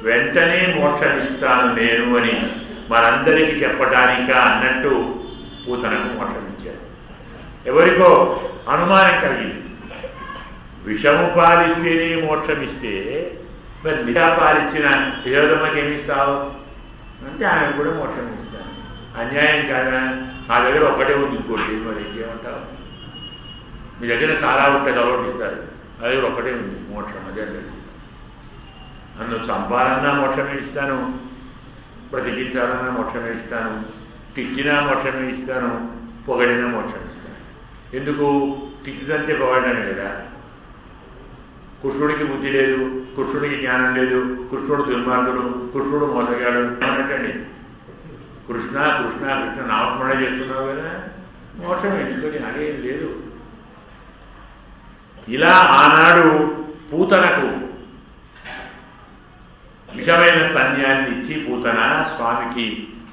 వెంటనే మోక్షమిస్తాను నేను అని మనందరికీ చెప్పడానిక అన్నట్టు పూతనకు మోక్షమిచ్చారు. ఎవరికో అనుమానం కలిగింది, విషము పాలిస్తేనే మోక్షమిస్తే మరి నిజా పాలిచ్చిన యశోదమ్మకి ఏమిస్తావు అంటే ఆమె కూడా మోక్షం ఇస్తాను. అన్యాయం కాదా? నా దగ్గర ఒక్కటే ఉంది, ఇంకోటి మరి ఇంకేమంటావు? మీ దగ్గర చాలా ఉంటుంది, అలవాటు ఇస్తారు. నా దగ్గర ఒక్కటే ఉంది మోక్షం, అదే ఇస్తాను. నన్ను చంపాలన్నా మోక్షమే ఇస్తాను, బ్రతికించాలన్నా మోక్షమే ఇస్తాను, తిట్టినా మోక్షమే ఇస్తాను, పొగడినా మోక్షం ఇస్తాను. ఎందుకు? తిట్టినంతే పొగడనే కదా. కృష్ణుడికి బుద్ధి లేదు, కృష్ణుడికి జ్ఞానం లేదు, కృష్ణుడు దుర్మార్గుడు, కృష్ణుడు మోసగాడు ఏమన్నట్టండి? కృష్ణ కృష్ణ కృష్ణ నామస్మరణ చేస్తున్నావు కదా, మోక్షమే, ఎందుకని అదేం లేదు. ఇలా ఆనాడు పూతనకు విషమైన తన్యాన్ని ఇచ్చి పూతన స్వామికి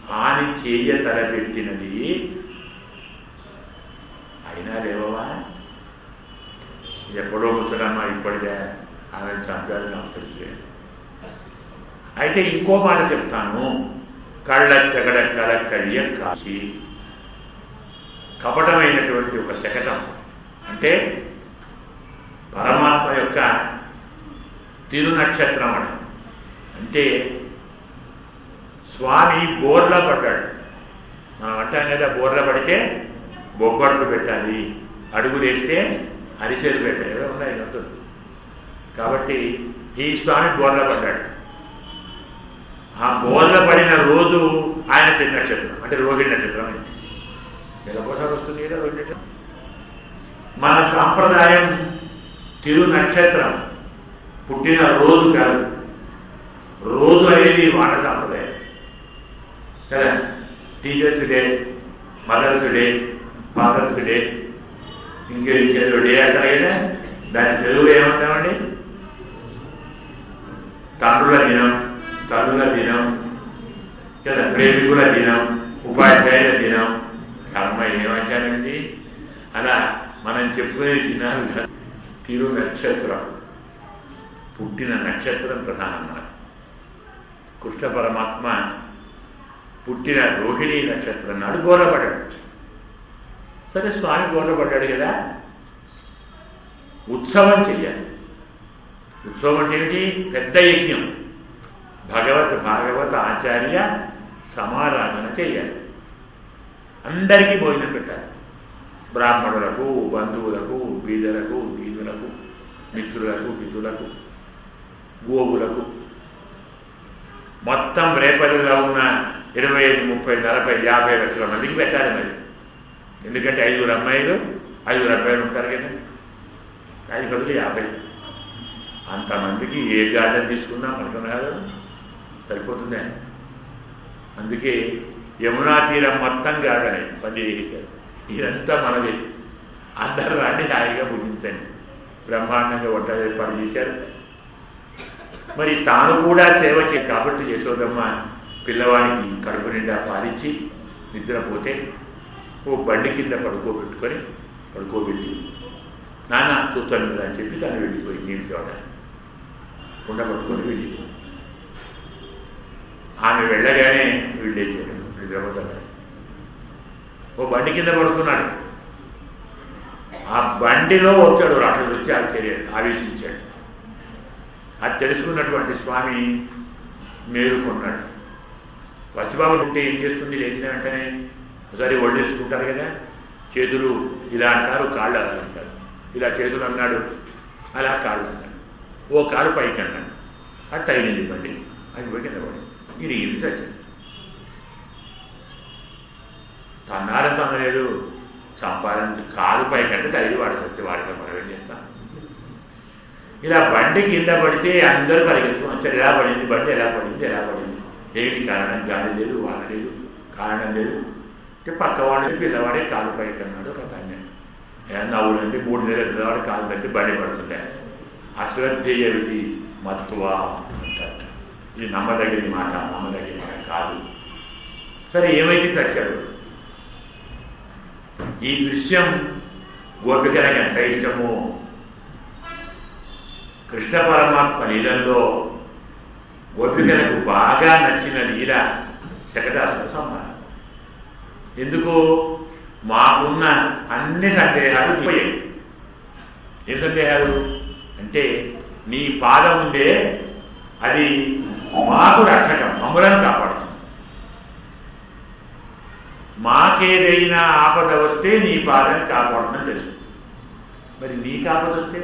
హాని చేయ తలపెట్టినది. అయినా లేవవా, ఎప్పుడో ముసలమ్మ ఇప్పటిదే ఆమె చంపారు నాకు తెలుసులే. అయితే ఇంకో మాట చెప్తాను. కళ్ళ చెగడ కలక్కడియ కాచి, కపటమైనటువంటి ఒక శకటం అంటే పరమాత్మ యొక్క తిరునక్షత్రం అని. అంటే స్వామి బోర్లా పడ్డాడు. మనం అంటాం కదా, బోర్లా పడితే బొబ్బట్లు పెట్టాలి, అడుగులేస్తే అరిసెలు పెట్టాలి, ఏదో ఉన్నాయి అంటుంది. కాబట్టి ఈ స్వామి బోర్లా పడ్డాడు. ఆ బోర్ల పడిన రోజు ఆయన తిరు నక్షత్రం అంటే రోహిణి నక్షత్రం అయింది. నెలకోసారి వస్తుంది కదా రోహిణి నక్షత్రం. మన సాంప్రదాయం తిరు నక్షత్రం పుట్టిన రోజు కాదు, రోజు అనేది వాళ్ళ సాంప్రదాయం కదా. Teachers day, mothers day, fathers day, ఇంకేదో డే అంటారు కదా. దాని తెలుగులో ఏమంటామండి? తండ్రుల దినం, తల్లుల దినం కదా, ప్రేమికుల దినం, ఉపాధ్యాయుల దినం. కర్మ ఏమాచారండి. అలా మనం చెప్పుకునే దినాలు కాదు. తిరు నక్షత్రం పుట్టిన నక్షత్రం ప్రధానం మనకు. కృష్ణ పరమాత్మ పుట్టిన రోహిణీ నక్షత్రం నాడు గోరపడ్డాడు. సరే, స్వామి గోరపడ్డాడు కదా, ఉత్సవం చెయ్యాలి. ఉత్సవం అంటే ఏమిటి? పెద్ద యజ్ఞం, భాగవత ఆచార్య సమారాధన చేయాలి. అందరికీ భోజనం పెట్టాలి. బ్రాహ్మణులకు, బంధువులకు, బీదలకు, దీనులకు, మిత్రులకు, హితులకు, గోవులకు, మొత్తం రేపల్లిలో ఉన్న 25, 30, 40, 50 లక్షల మందికి పెట్టాలి. మరి ఎందుకంటే 5 అమ్మాయిలు 5 అబ్బాయిలు ఉంటారు కదా, 5 బదులు 50. అంతమందికి ఏ గార్డెన్ తీసుకున్నా ఫంక్షన్ కాదు, సరిపోతుందే. అందుకే యమునా తీరం మొత్తం గార్డెన్ పని చేశారు. ఇదంతా మనది, అందరూ రండి హాయిగా భుజించండి. బ్రహ్మాండంగా వంట ఏర్పాటు చేశారు. మరి తాను కూడా సేవ కాబట్టి యశోదమ్మ పిల్లవాడికి కడుపు నిండా పాలిచ్చి నిద్రపోతే ఓ బండి కింద పడుకోబెట్టి నాన్న చూస్తాను కదా అని చెప్పి తను వెళ్ళిపోయి నీళ్ళు తేవడానికి కుండ పట్టుకొని వెళ్ళిపోయి, ఆమె వెళ్ళగానే వీళ్ళేసాడు నిద్రపోతాడు. ఓ బండి కింద పడుకున్నాడు. ఆ బండిలో వచ్చాడు రాక్షసుడు, వచ్చి ఆవేశించాడు. అది తెలుసుకున్నటువంటి స్వామి మేలుకున్నాడు. పసిబాబులు ఉంటే ఏం చేస్తుంది? లేచిన వెంటనే ఒకసారి ఒళ్ళు తెలుసుకుంటారు కదా, చేతులు ఇలా అంటారు, కాళ్ళు అలా అంటారు. ఇలా చేతులు అన్నాడు, అలా కాళ్ళు అన్నాడు. ఓ కాలు పైకి అన్నాడు, అది తగిలింది బండి, అది పోయి కింద పడి ఇరిగింది, సచ్చింది. తన్నారని తనలేదు, చంపాలని కాలు పైకంటే తగిలి వాడు వస్తే వాడికి మనం ఏం చేస్తాం? ఇలా బండి కింద పడితే అందరూ పరిగెత్తుకుని వచ్చారు. ఎలా పడింది బండి, ఎలా పడింది? ఏమి కారణం? గాలి లేదు, వాన లేదు, కారణం లేదు అంటే పక్కవాడు పిల్లవాడే కాలు పైకి అన్నాడు. ఒక నవ్వులంటే 3 నెలల పిల్లవాడు కాలు పెట్టి బండి పడుతుంటే అశ్రద్ధేయవిధి మత్వా అంటారు. ఇది నమ్మదగిన మాట కాదు. సరే, ఏమైతే తెచ్చాడు. ఈ దృశ్యం గోపికలకు ఎంత ఇష్టమో, కృష్ణ పరమాత్మ లీలల్లో గోపికలకు బాగా నచ్చిన లీల శకటాసుర సంహారం. ఎందుకు? మాకున్న అన్ని సందేహాలు పోయాయి. ఏం సందేహాలు అంటే, నీ పాదం ఉందే అది మాకు రక్షకం, మమ్ములను కాపాడుతుంది. మాకేదైనా ఆపద వస్తే నీ పాదం కాపాడుతుందని తెలుసు. మరి నీకు ఆపద వస్తే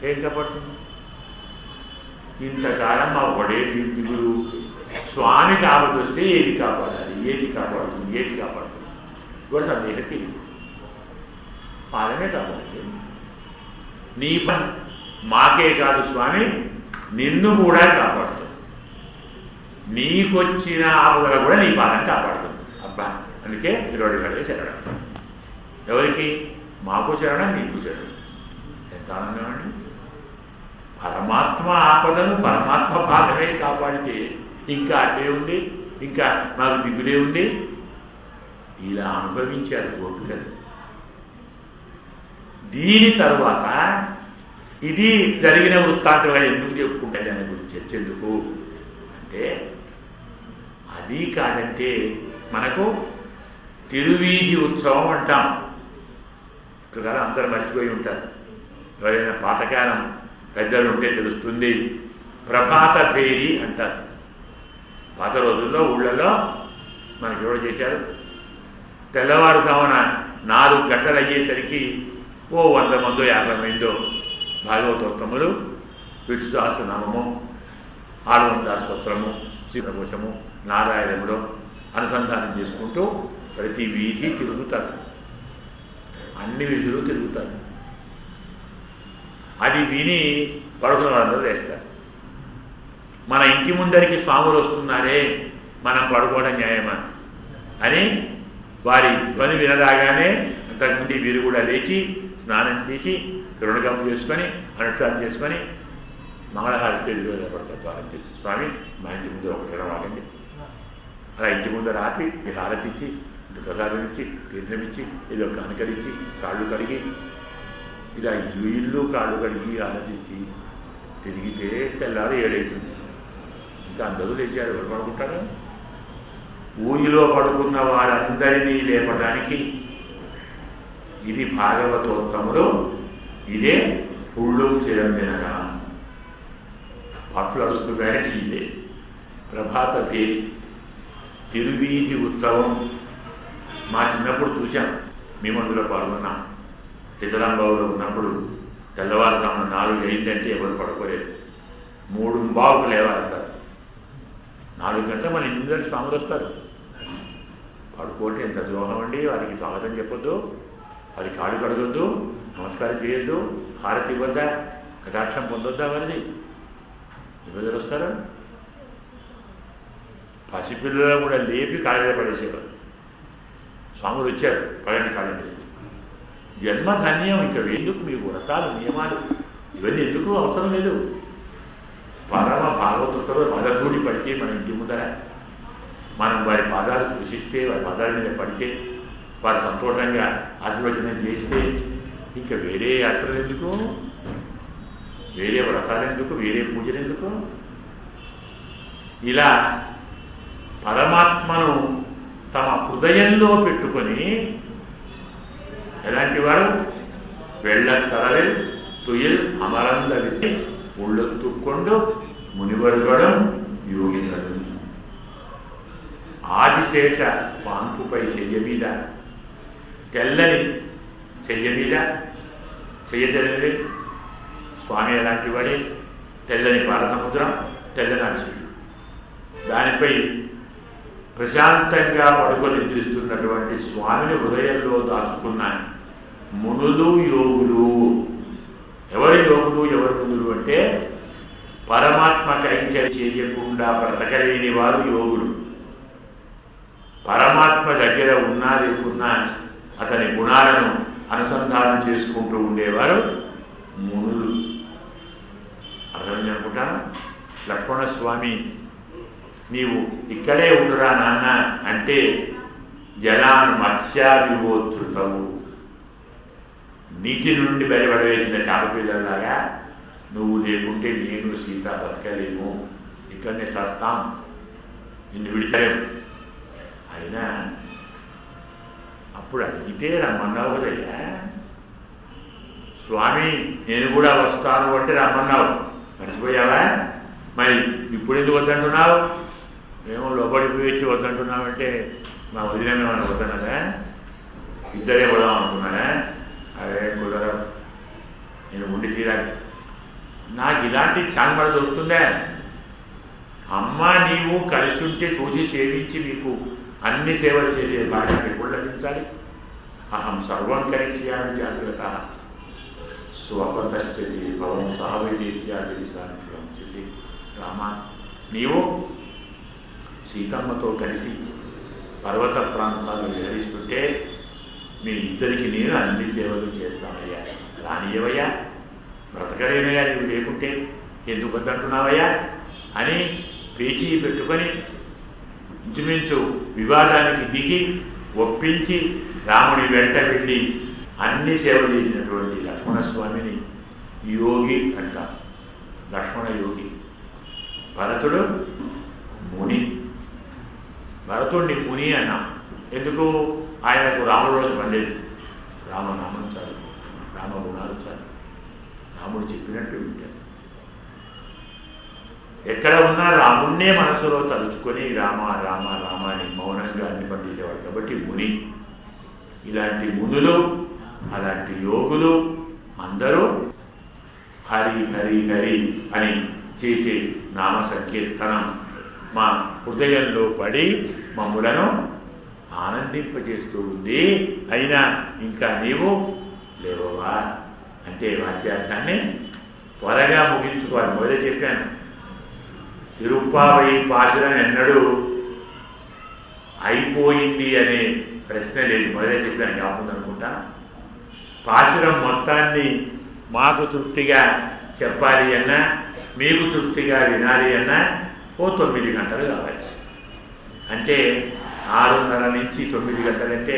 ఏం కాపాడుతుంది? ఇంతకాలం మా ఒడే దిగులు. స్వామికి ఆపద వస్తే ఏది కాపాడాలి, ఏది కాపాడుతుంది కూడా సందేహం తెలియదు. పాదమే కాపాడండి. నీ పని మాకే కాదు స్వామి, నిన్ను కూడా కాపాడుతుంది. నీకొచ్చిన ఆపదలు కూడా నీ పాదం కాపాడుతుంది. అబ్బా, అందుకే తిరువడిగడే శరణం. ఎవరికి? మాకు శరణం, నీకు శరణం. ఎంత ఆనందం అండి! పరమాత్మ ఆపదను పరమాత్మ పాదమే కాపాడితే ఇంకా అడ్డే ఉంది, ఇంకా నాకు దిగులే ఉంది. ఇలా అనుభవించారు గోపికలు. దీని తరువాత ఇది జరిగిన వృత్తాంతంగా ఎందుకు చెప్పుకుంటాయి దాని గురించి చర్చెందుకు అంటే, అది కాదంటే మనకు తిరువీధి ఉత్సవం అంటాం. ఇటుకాలం అందరూ మర్చిపోయి ఉంటారు. ఎవరైనా పాతకాలం పెద్దలు ఉంటే తెలుస్తుంది. ప్రభాత భేరి అంటారు. పాత రోజుల్లో ఊళ్ళలో మనకి ఎవరు చేశారు, తెల్లవారుజామున 4 గంటలు అయ్యేసరికి 100 మందో 50 మందో భాగవతోత్తములు విష్ణుదాసు నామము, 600 స్తోత్రము, శ్రీకోశము, నారాయణములో అనుసంధానం చేసుకుంటూ ప్రతి వీధి తిరుగుతారు. అన్ని వీధులు తిరుగుతారు. అది విని పడుకున్న వాళ్ళందరూ వేస్తారు. మన ఇంటి ముందరికి స్వాములు వస్తున్నారే, మనం పడుకోవడం న్యాయమా అని వారి ధ్వని వినరాగానే అంతకుముందు వీరు కూడా లేచి స్నానం చేసి తిరుణగం చేసుకొని అనుష్ఠానం చేసుకొని మంగళహారతి పడతారు. ద్వారం చేసి, స్వామి మా ఇంటి ముందు ఒక క్షణం ఆగండి. అలా ఇంటి ముందు రాపి ఈ హారతి ఇచ్చి, ప్రసాదం ఇచ్చి, తీర్థం ఇచ్చి, ఏదో కనకరించి కాళ్ళు కడిగి, ఇలా ఇల్లు కాళ్ళు కడిగి ఆలోచించి తిరిగితే తెల్లారి 7 అవుతుంది. ఇంకా అందరూ లేచారు. ఎవరు పడుకుంటారు? ఊరిలో పడుకున్న వారందరినీ లేపడానికి ఇది భాగవతోత్తములు. ఇదే పుళ్ళు చిరంజనగా పట్లు అరుస్తున్నాయని ఇదే ప్రభాత భేరి తిరువీధి ఉత్సవం. మా చిన్నప్పుడు చూశాం, మేము అందులో పాల్గొన్నాం. సీతారాంబాబులో ఉన్నప్పుడు తెల్లవారుజామున 4 అయిందంటే ఎవరు పడుకోలేదు. 3:15 లేవాలంటారు. 4 గంటల మన ఇంటి స్వాములు వస్తారు. పడుకోంటే ఎంత ద్రోహం అండి. వారికి స్వాగతం చెప్పొద్దు, వారి కాళ్ళు కడగొద్దు, నమస్కారం చేయొద్దు, హారతి ఇవ్వద్దా, కటాక్షం పొందొద్దా వారిని? ఎవరు వస్తారు? పసిపిల్లలు కూడా లేపి కాళ్ళ మీద పడేసేవారు. స్వాములు వచ్చారు, పగటి కాళ్ళ మీద. జన్మధన్యం. ఇక ఎందుకు మీకు వ్రతాలు నియమాలు ఇవన్నీ ఎందుకు అవసరం లేదు. పరమ భాగవతులతో మదగూడి పడితే మన ఇంటి ముందర మనం వారి పాదాలు దూషిస్తే, వారి పాదాల మీద పడితే, వారు సంతోషంగా ఆశీర్వచనం చేస్తే ఇంకా వేరే యాత్రలు ఎందుకు, వేరే వ్రతాలు ఎందుకు, వేరే పూజలు ఎందుకు? ఇలా పరమాత్మను తమ హృదయంలో పెట్టుకొని ఎలాంటి వాడు? వెళ్ళత్తరవిల్ తుయిల్ అమరందవిత్తి ఉళ్ళొత్తుక్కొండు మునివరుగడం యోగినడు. ఆదిశేష పాంపుపై చెయ్య మీద, తెల్లని చెయ్య మీద, చెయ్య తెల్లని స్వామి ఎలాంటి వాడే? తెల్లని పాలసముద్రం, తెల్లని ఆదిశేషుడు. దానిపై ప్రశాంతంగా పడుకొని నిద్రిస్తున్నటువంటి స్వామిని హృదయంలో దాచుకున్న మునులు, యోగులు. ఎవరు యోగులు, ఎవరు మునులు అంటే పరమాత్మ కైంకర్యం చేయకుండా బ్రతకలేని వారు యోగులు. పరమాత్మ దగ్గర ఉన్నా లేకున్నా అతని గుణాలను అనుసంధానం చేసుకుంటూ ఉండేవారు మునులు. అర్థమైంది అనుకుంటాను. లక్ష్మణస్వామి నీవు ఇక్కడే ఉండురా నాన్న అంటే జలాన్ మత్స్యావివోద్ధృతవు, నీటి నుండి బయటపడవేసిన చేపపిల్లలాగా నువ్వు లేకుంటే నేను సీత బతకలేము, ఇక్కడనే చేస్తాం, నిన్ను విడిచలేము. అయినా అప్పుడు అడిగితే రమ్మన్నావు కదయ్యా స్వామి, నేను కూడా వస్తాను అంటే రమ్మన్నావు, మర్చిపోయావా? మరి ఇప్పుడు ఎందుకు వద్దంటున్నావు? మేము లోపలికి వచ్చి వద్దంటున్నావు అంటే మా వదిలేమేమన్నా వద్దన్నదా? ఇద్దరే పోదాం అనుకున్నారా? అవే కుదరదు, నేను ఉండి తీరాలి. నాకు ఇలాంటి ఛాన్మడ దొరుకుతుందా? అమ్మ నీవు కలిసి ఉంటే చూసి సేవించి మీకు అన్ని సేవలు చేసే భాగ్యం ఎప్పుడు లభించాలి? అహం సర్వం కరిక్ష్యామి జాగ్రత్త స్వపతశ్చది భవం సహవిదేశ్యాది సాక్షులం చేసి రామ, నీవు సీతమ్మతో కలిసి పర్వత ప్రాంతాల్లో విహరిస్తుంటే మీ ఇద్దరికి నేను అన్ని సేవలు చేస్తానయ్యా, రానియవయ్యా, బ్రతకలేనయ్యా నీవు లేకుంటే, ఎందుకు వద్దంటున్నావయ్యా అని పేచీ పెట్టుకొని ఇంచుమించు వివాదానికి దిగి ఒప్పించి రాముని వెంట వెళ్ళి అన్ని సేవలు చేసినటువంటి లక్ష్మణస్వామిని యోగి అంటాం. లక్ష్మణ యోగి. భరతుడు ముని. భరతుడిని ముని అన్నాం. ఎందుకు? ఆయనకు రాముడు పండేది. రామనామం చాలు, రామగుణాలు చాలు, రాముడు చెప్పినట్టు వింటాడు. ఎక్కడ ఉన్నా రాముణ్ణే మనసులో తలుచుకొని రామ రామ రామ అని మౌనంగా అన్ని పండించేవాడు కాబట్టి ముని. ఇలాంటి మునులు, అలాంటి యోగులు అందరూ హరి హరి హరి అని చేసే నామ సంకీర్తనం మా హృదయంలో పడి మమ్ములను ఆనందింపజేస్తూ ఉంది. అయినా ఇంకా నీవు లేవవా అంటే వాక్యార్థాన్ని త్వరగా ముగించుకోవాలి. మొదలే చెప్పాను, తిరుప్పావై పాశురం ఎన్నడూ అయిపోయింది అనే ప్రశ్న లేదు. మొదలే చెప్పాను, జ్ఞాపకం అనుకుంటాను. పాశురం మొత్తాన్ని మాకు తృప్తిగా చెప్పాలి అన్నా, మీకు తృప్తిగా వినాలి అన్నా ఓ 9 గంటలు కావాలి. అంటే 6:30 నుంచి 9 గంటలంటే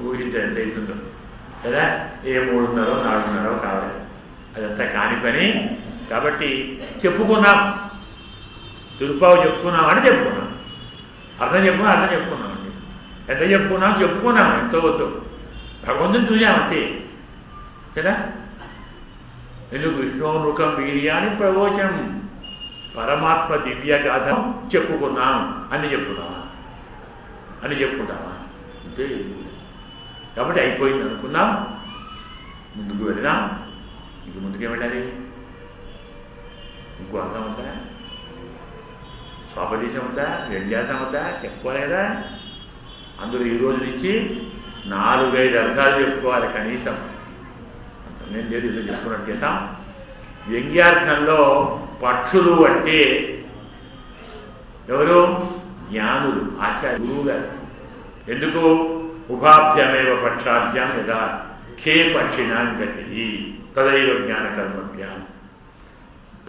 ఊహించే ఎంత అవుతుందో కదా. ఏ 3:30 4:30 కావాలి. అదంతా కాని పని. కాబట్టి చెప్పుకున్నాం, తిరుపావు చెప్పుకున్నాం అని చెప్పుకున్నాం, అర్థం చెప్పుకున్నామండి. ఎంత చెప్పుకున్నాం ఎంతో వద్దు, భగవంతుని చూసామంతే కదా. ఎందుకు? విష్ణుముఖం వీర్యాన్ని ప్రవోచం, పరమాత్మ దివ్య గాథ చెప్పుకున్నాం అని చెప్పుకున్నామా అంతే. కాబట్టి అయిపోయింది అనుకున్నాం, ముందుకు వెళ్ళినాం. ఇంక ముందుకే వెళ్ళాలి. ఇంకో అర్థం ఉందా? స్వాపదేశం ఉందా? వ్యంగ్యార్థం ఉందా? చెప్పుకోలేదా? అందులో ఈరోజు నుంచి 4-5 అర్థాలు చెప్పుకోవాలి కనీసం. నేను లేదు, ఏదో చెప్పుకున్నట్టు చేద్దాం. వ్యంగ్యార్థంలో పక్షులు అంటే ఎవరు? జ్ఞానులు, ఆచార్య గురువు గారు. ఎందుకు? ఉభాభ్యమేవ పక్షాభ్యాం యథా ఖే పక్షిణాం గతి తదైవ జ్ఞానకర్మభ్యాం.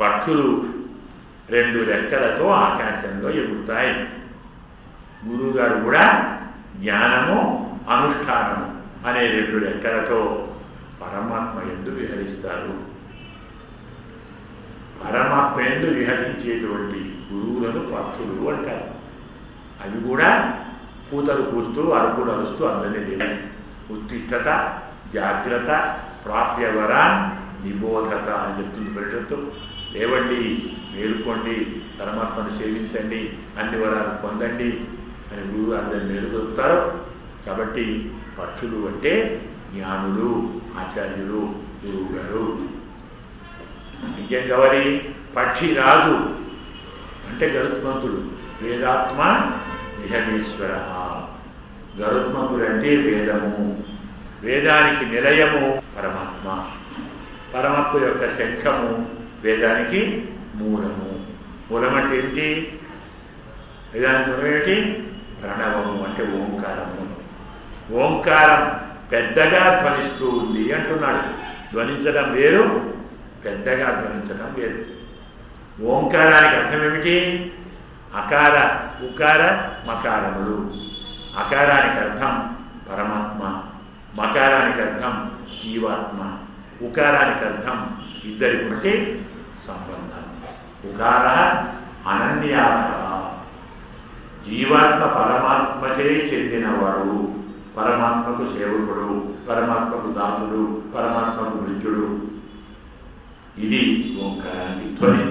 పక్షులు 2 రెక్కలతో ఆకాశంలో ఎగురుతాయి. గురువుగారు కూడా జ్ఞానము అనుష్ఠానము అనే 2 రెక్కలతో పరమాత్మ యందు విహరిస్తారు. పరమాత్మ యందు విహరించేటువంటి గురువులను పక్షులు అంటారు. అవి కూడా కూతలు కూస్తూ అరుపులు అరుస్తూ అందరినీ లేవు. ఉత్తిష్టత, జాగ్రత్త, ప్రాప్యవరాన్ నిబోధత అని చెప్తుంది పరిషత్తు. లేవండి, మేలుకోండి, పరమాత్మను సేవించండి, అన్ని వరాలు పొందండి అని గురువు అందరిని మేలుకొలుపుతారు. కాబట్టి పక్షులు అంటే జ్ఞానులు, ఆచార్యులు, గురువు గారు. ఇంకేం కావాలి? పక్షి రాజు అంటే గరుత్మంతుడు, వేదాత్మ విహమేశ్వర. గరుత్మంతుడు అంటే వేదము, వేదానికి నిలయము పరమాత్మ. పరమాత్మ యొక్క శంఖము వేదానికి మూలము. మూలం అంటే ఏమిటి? వేదానికి మూలం ఏమిటి? ప్రణవము అంటే ఓంకారము. ఓంకారం పెద్దగా ధ్వనిస్తూ ఉంది అంటున్నాడు. ధ్వనించడం వేరు, పెద్దగా ధ్వనించడం లేదు. ఓంకారానికి అర్థం ఏమిటి? అకార ఉకార మకారములు. అకారానికి అర్థం పరమాత్మ, మకారానికి అర్థం జీవాత్మ, ఉకారానికి అర్థం ఇద్దరికి ఉంటే సంబంధం. ఉకార అనన్యాస, జీవాత్మ పరమాత్మకే చెందినవాడు, పరమాత్మకు సేవకుడు, పరమాత్మకు దాసుడు, పరమాత్మకు మృత్యుడు. ఇది ఓంకారానికి ధ్వని.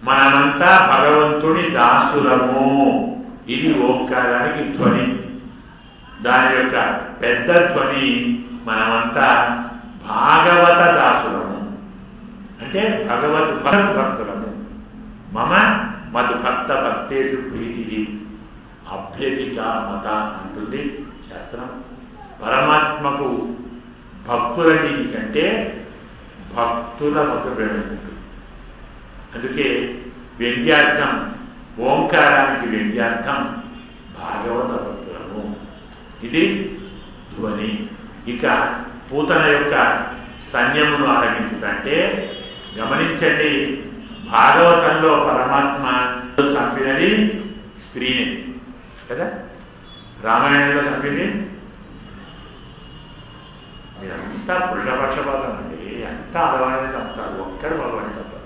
మనమంతా భగవంతుడి దాసులము, ఇది ఓంకారానికి ధ్వని. దాని యొక్క పెద్ద ధ్వని మనమంతా భాగవత దాసులము, అంటే భక్తులము. మమ మధు భక్త భక్తేషు ప్రీతి అభ్యధిక మత అంటుంది శాస్త్రం. పరమాత్మకు భక్తుల నీతి కంటే భక్తుల మధురం. అందుకే వ్యంగ్యార్థం, ఓంకారానికి వ్యంగ్యార్థం భాగవత భక్తులము. ఇది ధ్వని. ఇక పూతన యొక్క స్తన్యమును ఆరగించుటంటే గమనించండి, భాగవతంలో పరమాత్మ చంపినది స్త్రీని కదా, రామాయణంలో చంపింది. మీరంతా పురుషపక్షపాతం అండి, అంతా ఆడవాళ్ళని చంపుతారు, ఒక్కరు మగవాడిని చంపారు.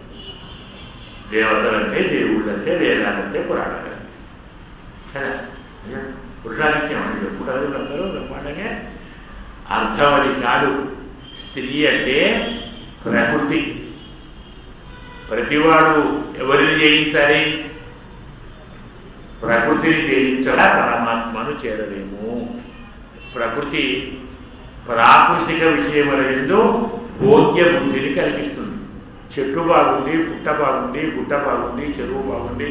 దేవతలంటే, దేవుళ్ళంటే, వేదాలంటే, పురాణాలంటే కదా. పురుషాధిక్యం అండి ఎప్పుడు అందరూ బ్రహ్మాండంగా. అర్థమది కాదు. స్త్రీ అంటే ప్రకృతి. ప్రతివాడు ఎవరిని జయించాలి? ప్రకృతిని జయించడా పరమాత్మను చేరలేము. ప్రకృతి ప్రాకృతిక విషయముల యందు భోగ్య బుద్ధిని కలిగిస్తుంది. చెట్టు బాగుంది, పుట్ట బాగుంది, గుట్ట బాగుంది, చెరువు బాగుంది,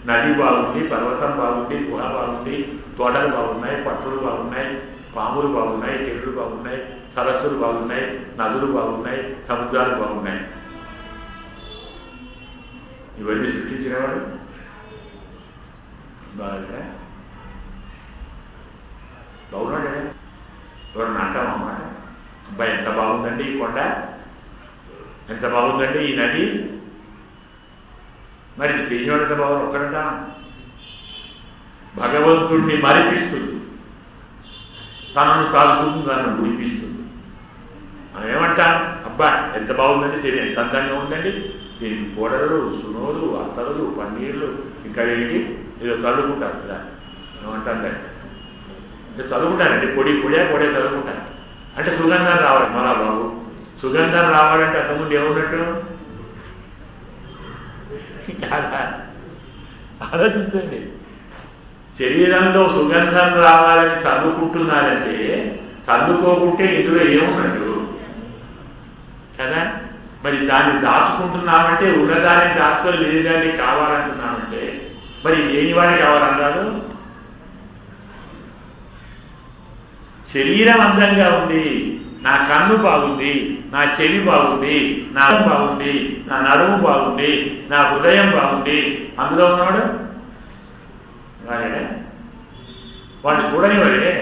నది బాగుంది, పర్వతం బాగుంది, గుహ బాగుంది, తోటలు బాగున్నాయి, పక్షులు బాగున్నాయి, పాములు బాగున్నాయి, తేళ్లు బాగున్నాయి, సరస్సులు బాగున్నాయి, నదులు బాగున్నాయి, సముద్రాలు బాగున్నాయి. ఇవన్నీ సృష్టించినవాడు బాగా బాగున్నాడే. ఎవరన్నా అంటాం అన్నమాట, అబ్బాయి ఎంత బాగుందండి ఈ కొండ, ఎంత బాగుందండి ఈ నది. మరి ఇది చేయడం ఎంత బాగుంది ఒక్కడంటా. భగవంతుణ్ణి మరిపిస్తుంది, తనను తాగుతుంది, తనను గురిపిస్తుంది. మనం ఏమంటాం, అబ్బా ఎంత బాగుందండి, సరే ఎంత అందంగా ఉందండి, దీనికి పొడలు, సునోలు, అత్తలు, పన్నీర్లు, ఇంకా ఏంటి ఏదో చల్లుకుంటారు కదా. ఏమంటాం దాన్ని అంటే చదువుకుంటారండి, పొడి చదువుకుంటారు. అంటే సుగంధం రావాలి. మళ్ళా బాబు సుగంధం రావాలంటే అంతకుముందు ఏమున్నట్టు కాదా? ఆలోచించండి. శరీరంలో సుగంధం రావాలని చదువుకుంటున్నారంటే చదువుకోకుంటే ఇందులో ఏమున్నట్టు కదా. మరి దాన్ని దాచుకుంటున్నామంటే ఉన్నదాన్ని దాచుకొని లేదాన్ని కావాలంటున్నామంటే మరి లేనివాడే కావాలన్నారు. శరీరం అందంగా ఉంది, నా కన్ను బాగుంది, నా చెవి బాగుంది, నా బాగుంది, నా నడుము బాగుంది, నా హృదయం బాగుంది, అందులో ఉన్నాడు వాడే. వాడిని చూడనివాడే.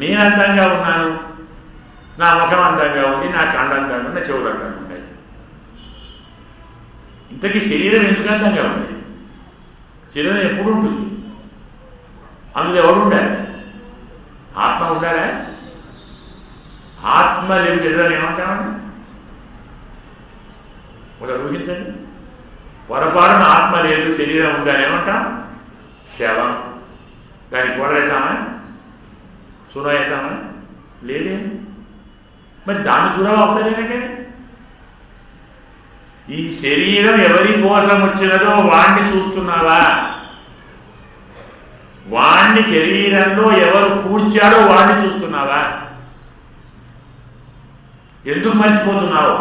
నేను అందంగా ఉన్నాను, నా ముఖం అందంగా ఉంది, నా కండ అందంగా ఉంది, నా చెవులు అందంగా ఉన్నాయి. ఇంతకీ శరీరం ఎందుకు అందంగా ఉంది? శరీరం ఎప్పుడు ఉంటుంది? అందులో ఎవరు ఉండాలి? ఆత్మ ఉండాలా? ఆత్మ లేని శరీరాన్ని ఏమంటామండి? ఒకరు ఊహించండి, పొరపాటున ఆత్మ లేదు శరీరం ఉందని ఏమంటాం? శవం. దానికి కూడవుతామా? చూడవుతామా? లేదే. మరి దాన్ని చూడవద్దలేదే కానీ. ఈ శరీరం ఎవరి కోసం వచ్చినదో వాణ్ణి చూస్తున్నావా? వాణ్ణి శరీరంలో ఎవరు కూర్చాడో వాణ్ణి చూస్తున్నావా? ఎందుకు మర్చిపోతున్నావు?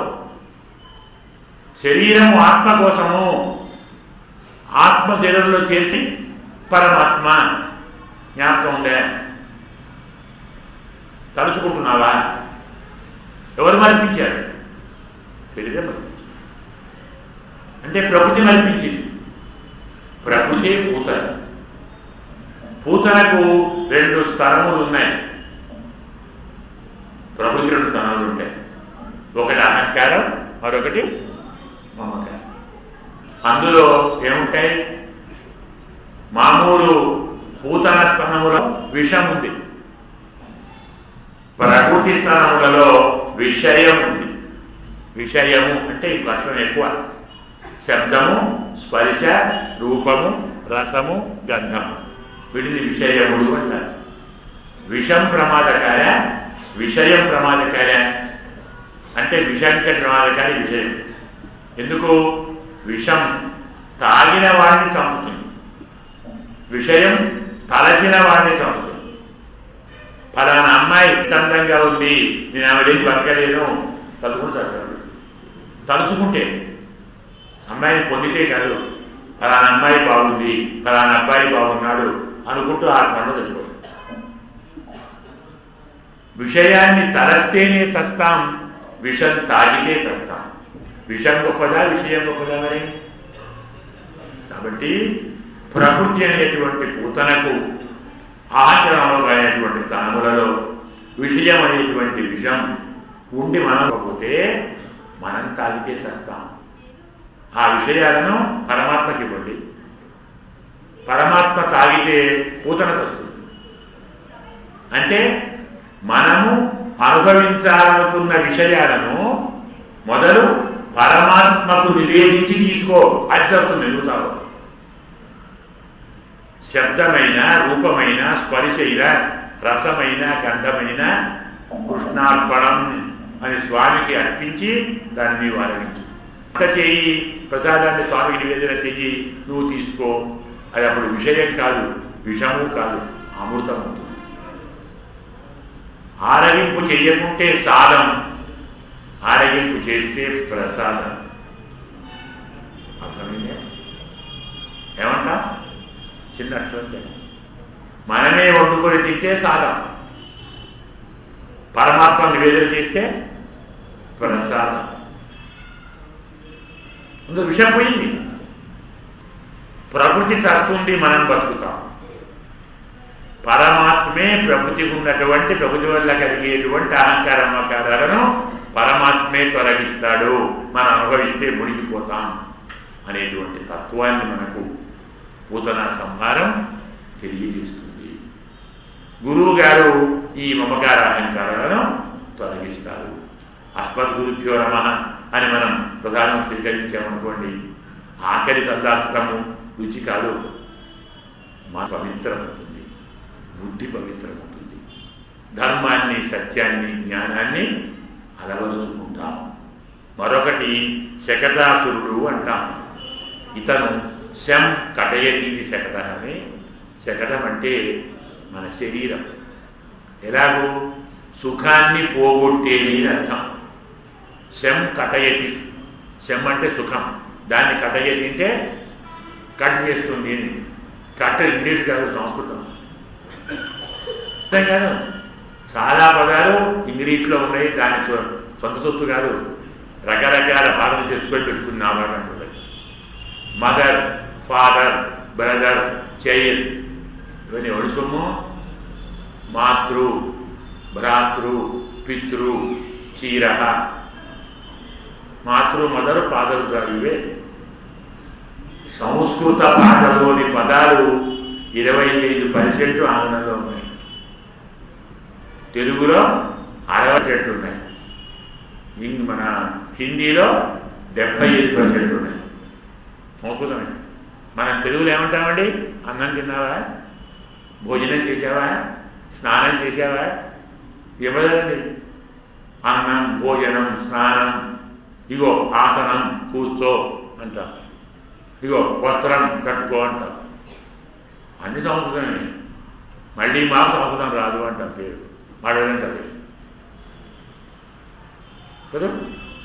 శరీరం ఆత్మ కోసము, ఆత్మ శరీరంలో చేర్చి పరమాత్మ జ్ఞాపకం ఉండే. తలుచుకుంటున్నావా? ఎవరు మర్పించారు? శరీరం మర్పించింది. అంటే ప్రకృతి మర్పించింది. ప్రకృతి పూతన. పూతనకు 2 స్థలములు ఉన్నాయి. ప్రకృతి 2 స్థలములు ఉంటాయి. ఒకటి అహంకారం, మరొకటి మమకారం. అందులో ఏముంటాయి? మామూలు పూతన స్థానములో విషం ఉంది, ప్రకృతి స్థానములలో విషయం ఉంది. విషయము అంటే ఈ వర్షం ఎక్కువ. శబ్దము, స్పర్శ, రూపము, రసము, గంధము, వీటిని విషయములు అంటారు. విషం ప్రమాదకార, విషయం ప్రమాదకార అంటే విషంకే ప్రమాదకారి విషయం. ఎందుకు? విషం తాగిన వాడిని చంపుతుంది, విషయం తలచిన వాడిని చంపుతుంది. ఫలానా అమ్మాయి ఎంత అందంగా ఉంది, నేను ఆవిడేం బతకలేను, తలుచుకుని చేస్తాడు. తలుచుకుంటే అమ్మాయిని పొందితే కాదు, ఫలానా అమ్మాయి బాగుంది, ఫలానా అబ్బాయి బాగున్నాడు అనుకుంటూ ఆ కళ్ళు చచ్చిపోతాడు. విషయాన్ని తలస్తేనే చస్తాం, విషం తాగితే చస్తాం. విషం గొప్పదా, విషయం గొప్పదా? మరి కాబట్టి ప్రకృతి అనేటువంటి పూతనకు ఆచరణలో అనేటువంటి స్థానములలో విషయం అనేటువంటి విషం ఉండి మనం పోతే మనం తాగితే చస్తాం. ఆ విషయాలను పరమాత్మకి ఇవ్వండి, పరమాత్మ తాగితే పూతన చస్తుంది. అంటే మనము అనుభవించాలనుకున్న విషయాలను మొదలు పరమాత్మకు నివేదించి తీసుకో, అది చస్తుంది. నువ్వు చాలు. శబ్దమైన, రూపమైన, స్పర్శైన, రసమైన, గంధమైన కృష్ణార్పణం అని స్వామికి అర్పించి దాన్ని నీవు ఆరగించు. అంత చెయ్యి, ప్రసాదాన్ని స్వామికి నివేదన చెయ్యి, నువ్వు తీసుకో. అది అప్పుడు విషయం కాదు, విషము కాదు, అమృతం అవుతుంది. ఆరగింపు చెయ్యకుంటే సాధం, ఆరగింపు చేస్తే ప్రసాదం. అర్థమైందే? ఏమంటా? చిన్న అక్షరం. మనమే వండుకొని తింటే సాధం, పరమాత్మ నివేదన చేస్తే ప్రసాదం. అందులో విషయం పోయింది. ప్రకృతి చస్తుంది, మనం బతుకుతాం. పరమాత్మే ప్రకృతికి ఉన్నటువంటి, ప్రకృతి వల్ల కలిగేటువంటి అహంకార మమకారాలను పరమాత్మే తొలగిస్తాడు. మనం అనుభవిస్తే మునిగిపోతాం అనేటువంటి తత్వాన్ని మనకు పూతన సంహారం తెలియజేస్తుంది. గురువు గారు ఈ మమకార అహంకారాలను తొలగిస్తారు. అస్మద్గురుభ్యో నమః అని మనం ప్రధానం స్వీకరించామనుకోండి, ఆఖరి సందార్థము రుచి కాదు, మన పవిత్రమవుతుంది, బుద్ధి పవిత్రమవుతుంది. ధర్మాన్ని, సత్యాన్ని, జ్ఞానాన్ని అలవరుచుకుంటాం. మరొకటి శకటాసురుడు అంటాం. ఇతను శం కటయతీది శకట అని. శకటం అంటే మన శరీరం. ఎలాగూ సుఖాన్ని పోగొట్టేది అని అర్థం. శం కటయతి, శం అంటే సుఖం, దాన్ని కటయతి అంటే కట్ చేస్తుంది. కట్ ఇంగ్లీష్ కాదు, సంస్కృతం. అర్థం కాదు. చాలా పదాలు ఇంగ్లీష్లో ఉన్నాయి, దాని సొంత సొత్తు కాదు. రకరకాల భాషలు తెచ్చుకొని పెట్టుకున్న అంటుంది. మదర్, ఫాదర్, బ్రదర్, చైల్డ్, ఇవన్నీ ఎవరి సొమ్ము? మాతృ, భ్రాతృ, పితృ, చీర. మాతృ, మదరు, ఫాదరు, ఇవే. సంస్కృత భాషలోని పదాలు 25% ఆంగ్లంలో ఉన్నాయి, తెలుగులో 60% ఉన్నాయి, మన హిందీలో 75% ఉన్నాయి. సంస్కృతమే. మనం తెలుగులో ఏమంటామండి? అన్నం తిన్నావా, భోజనం చేసావా, స్నానం చేసావా? ఇవ్వదండి. అన్నం, భోజనం, స్నానం, ఇగో ఆసనం, కూర్చో అంటాం, ఇగో వస్త్రం కట్టుకో అంటాం. అన్ని సంస్కృతమే. మళ్ళీ మాకు సంస్కృతం రాదు అంటాం పేరు. మాడడం చదివి కదా.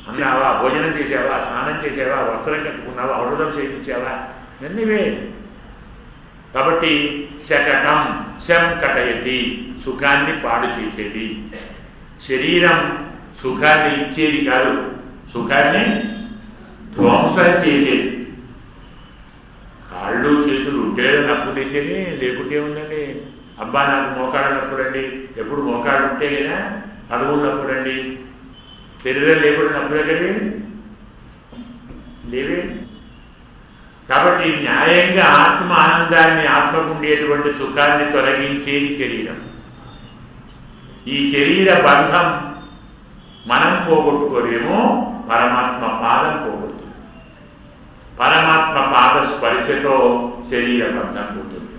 అన్నావా, భోజనం చేసావా, స్నానం చేసావా, వస్త్రం కట్టుకున్నావా, ఔషధం చేయించావా, ఇవన్నీవే. కాబట్టి శకటం, శం కటయతి, సుఖాన్ని పాడు చేసేది. శరీరం సుఖాన్ని ఇచ్చేది కాదు, సుఖాన్ని ధ్వంసం చేసేది. కాళ్ళు చేతులు ఉంటే నప్పు తెచ్చేది, లేకుంటే ఉందండి. అబ్బా నాకు మోకాళ్ళ నప్పుడండి, ఎప్పుడు మోకాళ్ళు ఉంటే కదా అడుగులు నప్పుడండి. శరీరం లేకుండా నొప్పి ఎక్కడివి లేవే. కాబట్టి న్యాయంగా ఆత్మ ఆనందాన్ని, ఆత్మకు ఉండేటువంటి సుఖాన్ని తొలగించేది శరీరం. ఈ శరీర బంధం మనం పోగొట్టుకోలేము, పరమాత్మ పాదం పోగొడుతుంది. పరమాత్మ పాద స్పర్శతో శరీర బంధం పోతుంది.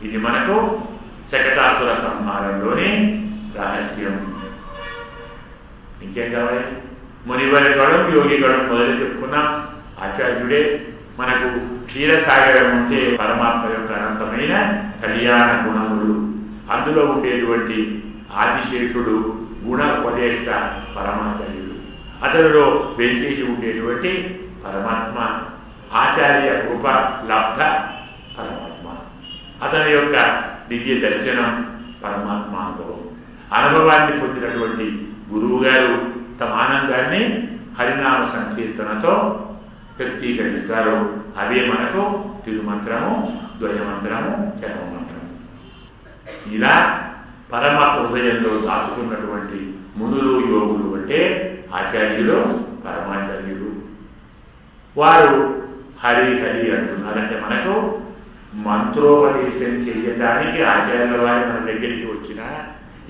ఇది మనకు శకటాసుర సంహారంలోని రహస్యం. ఇంకేం కావాలి? మునివరగడం, యోగిగడం మొదలు చెప్పుకున్నాం. ఆచార్యుడే మనకు క్షీరసాగరం ఉంటే పరమాత్మ యొక్క అనంతమైన కళ్యాణ గుణములు, అందులో ఉండేటువంటి ఆదిశేషుడు గుణ ఉపదేష్ట పరమాచార్యుడు, అతనిలో వెంచేసి ఉండేటువంటి పరమాత్మ ఆచార్య కృప లబ్ధ పరమాత్మ, అతని యొక్క దివ్య దర్శనం పరమాత్మ అనుభవం. అనుభవాన్ని పొందినటువంటి గురువు గారు తమ ఆనందాన్ని హరినామ సంకీర్తనతో వ్యక్తీకరిస్తారు. అవే మనకు తిరుమంత్రము, ద్వయమంత్రము, చరమమంత్రము. ఇలా పరమ హృదయంలో దాచుకున్నటువంటి మునులు, యోగులు అంటే ఆచార్యులు, పరమాచార్యులు. వారు హరి హరి అంటున్నారంటే మనకు మంత్రోపదేశం చెయ్యటానికి ఆచార్యుల వారి మన దగ్గరికి వచ్చినా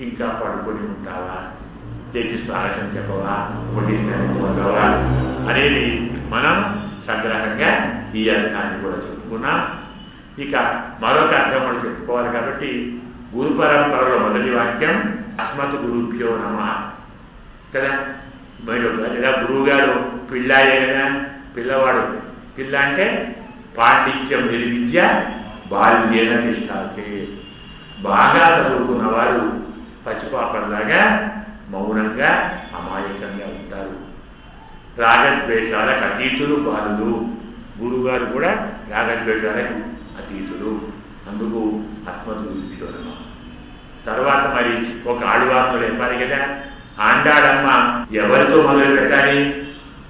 ఇంకా పడుకొని ఉంటావా, తెచ్చి స్వాగతం చెప్పవా, ఉపదేశాన్ని పొందవా అనేది మనం సంగ్రహంగా ఈ అర్థాన్ని కూడా చెప్పుకున్నాం. ఇక మరొక అర్థం కూడా చెప్పుకోవాలి. కాబట్టి గురు పరంపరలో మొదటి వాక్యం అస్మత్ గురుభ్యో నమః కదా. లేదా గురువు గారు పిల్లాయే కదా, పిల్లవాడు. పిల్ల అంటే పాండిత్యం నిర్విద్య బాల్యేన తిష్టాసే. బాగా చదువుకున్నవారు పసిపాపంలాగా మౌనంగా అమాయకంగా ఉంటారు. రాగద్వేషాలకు అతీతులు బాలులు. గురువుగారు కూడా రాగద్వేషాలకు అతీతులు. అందుకు అస్మత్ గురుభ్యో నమః. తర్వాత మరి ఒక ఆడువార్తలు చెప్పాలి కదా, ఆండాడమ్మ ఎవరితో మొదలు పెట్టాలి?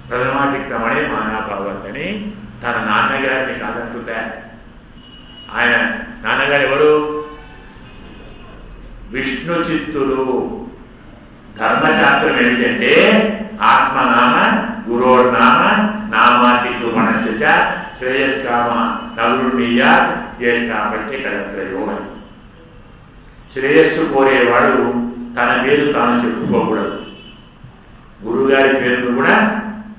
ప్రథమాతిక్రమణే మానాభావతని తన నాన్నగారిని కాదంటుందా. ఆయన నాన్నగారు ఎవరు? విష్ణు చిత్తులు. ధర్మశాస్త్రం ఏమిటంటే ఆత్మనామ గురోర్నామ నామాతిక్రమణస్య శ్రేయస్కామ నవరుణీయ జ్యేష్ఠాపత్యకరత్రయో. శ్రేయస్సు కోరేవాడు తన పేరు తాను చెప్పుకోకూడదు, గురువుగారి పేరును కూడా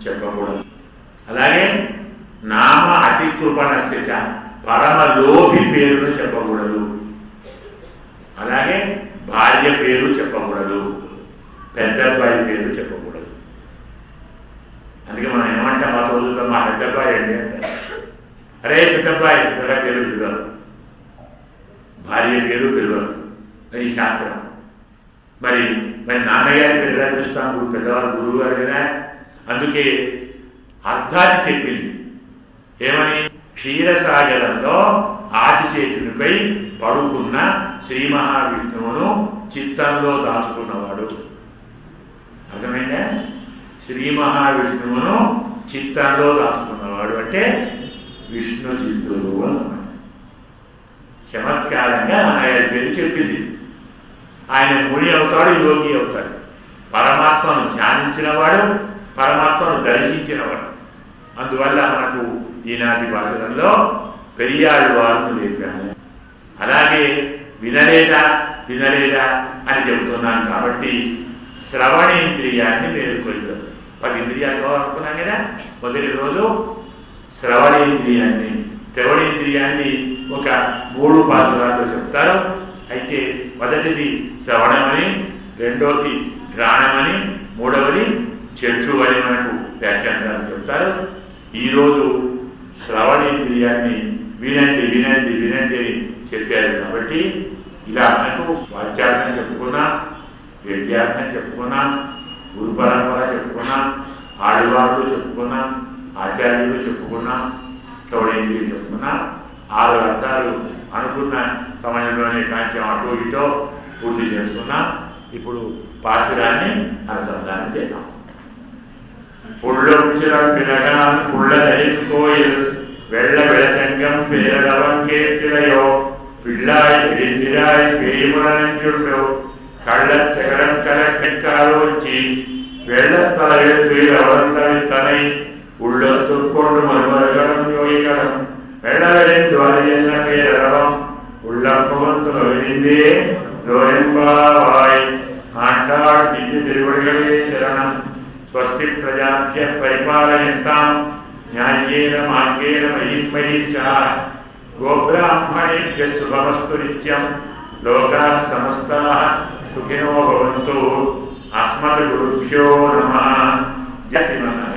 చెప్పకూడదు. అలాగే నామ అతికృపణస్య పరమ లోభి పేరును చెప్పకూడదు. అలాగే భార్య పేరు చెప్పకూడదు, పెద్దబ్బాయి పేరు చెప్పకూడదు. అందుకే మనం ఏమంటాం మా రోజుల్లో మా పెద్దబ్బాయి అండి అంటే, అరే పెద్దబ్బాయి పెద్ద పేరు పిలవరు, భార్య పేరు పిలవరు. అది శాస్త్రం. మరి మరి నాన్నగారి పేరు ఎలా పిలుస్తాం? పెద్దవారు గురువు గారు కదా. అందుకే అర్థాన్ని చెప్పింది ఏమని? క్షీరసాగరంలో ఆదిశేషునిపై పడుకున్న శ్రీ మహావిష్ణువును చిత్తంలో దాచుకున్నవాడు. అర్థమైందా? శ్రీ మహావిష్ణువును చిత్తంలో దాచుకున్నవాడు అంటే విష్ణు చిత్తులు అన్నమాట. చమత్కారంగా నాన్నగారి పేరు చెప్పింది. ఆయన ముని అవుతాడు, యోగి అవుతాడు. పరమాత్మను ధ్యానించినవాడు, పరమాత్మను దర్శించినవాడు. అందువల్ల మనకు ఈనాటి భాషలలో పెరియాడు వారిని లేపాము. అలాగే వినలేదా వినలేదా అని చెబుతున్నాను కాబట్టి శ్రవణేంద్రియాన్ని మేలుకొల్పారు. 10 ఇంద్రియాలు కావాలనుకున్నాం కదా. మొదటి రోజు శ్రవణేంద్రియాన్ని, శ్రవణేంద్రియాన్ని ఒక 3 పాత్రల్లో చెప్తారు. అయితే మొదటిది శ్రవణమని, రెండోది ఘ్రాణమని, మూడవది చక్షు అని మనకు వ్యాఖ్యానాలు చెప్తారు. ఈరోజు శ్రవణేంద్రియాన్ని వినండి వినండి వినండి అని చెప్పారు. కాబట్టి ఇలా మనకు వాక్యార్థం చెప్పుకున్నాం, విద్యార్థం చెప్పుకున్నాం, గురు పరంపర చెప్పుకున్నాం, ఆడవాళ్ళు చెప్పుకున్నాం, ఆచార్యులు చెప్పుకున్నాం, శ్రవణేంద్రియం చెప్పుకున్నాం. 6 అర్థాలు అనుకున్న సమయంలోనే కొంచెం అటు ఇటో పూర్తి చేసుకున్నాం. ఇప్పుడు పాశురాన్ని అనుసంధానం చేద్దాం. புள்ளொச்சிரம் பிறகான் புள்ளதரின் கோயில் வெள்ள வெளசங்கம் பேரளவன் கேட்கிறையோ பிள்ளாய் எரிந்திராய் பேய்முழனெஞ்சுண்டோ கள்ளச்சகரம் கலக்கற்காலோச்சி வெள்ளத்தாயில் அவர்ந்தனை உள்ளத்துக்கொண்டு மறுமருகடம் யோகிகளும் வெள்ளவெளிந்துவரையென்ன பேரளவம் உள்ளம் புகந்து விரிந்தே லோரெம்பாவாய் ஆண்டாள் திவ்ய திருவடிகளே சரணம். ஸ்வஸ்தி பிரஜாபிய பரிபாலயந்தாம் న్యాయేన మార్గేణ మహిమహీ చ గోబ్రాహ్మణేభ్య శుభమస్తు నిత్యం. లోకాః సమస్తాః సుఖినో భవంతు. అస్మద్గురుభ్యో నమః. జయ శ్రీమన్నారాయణ.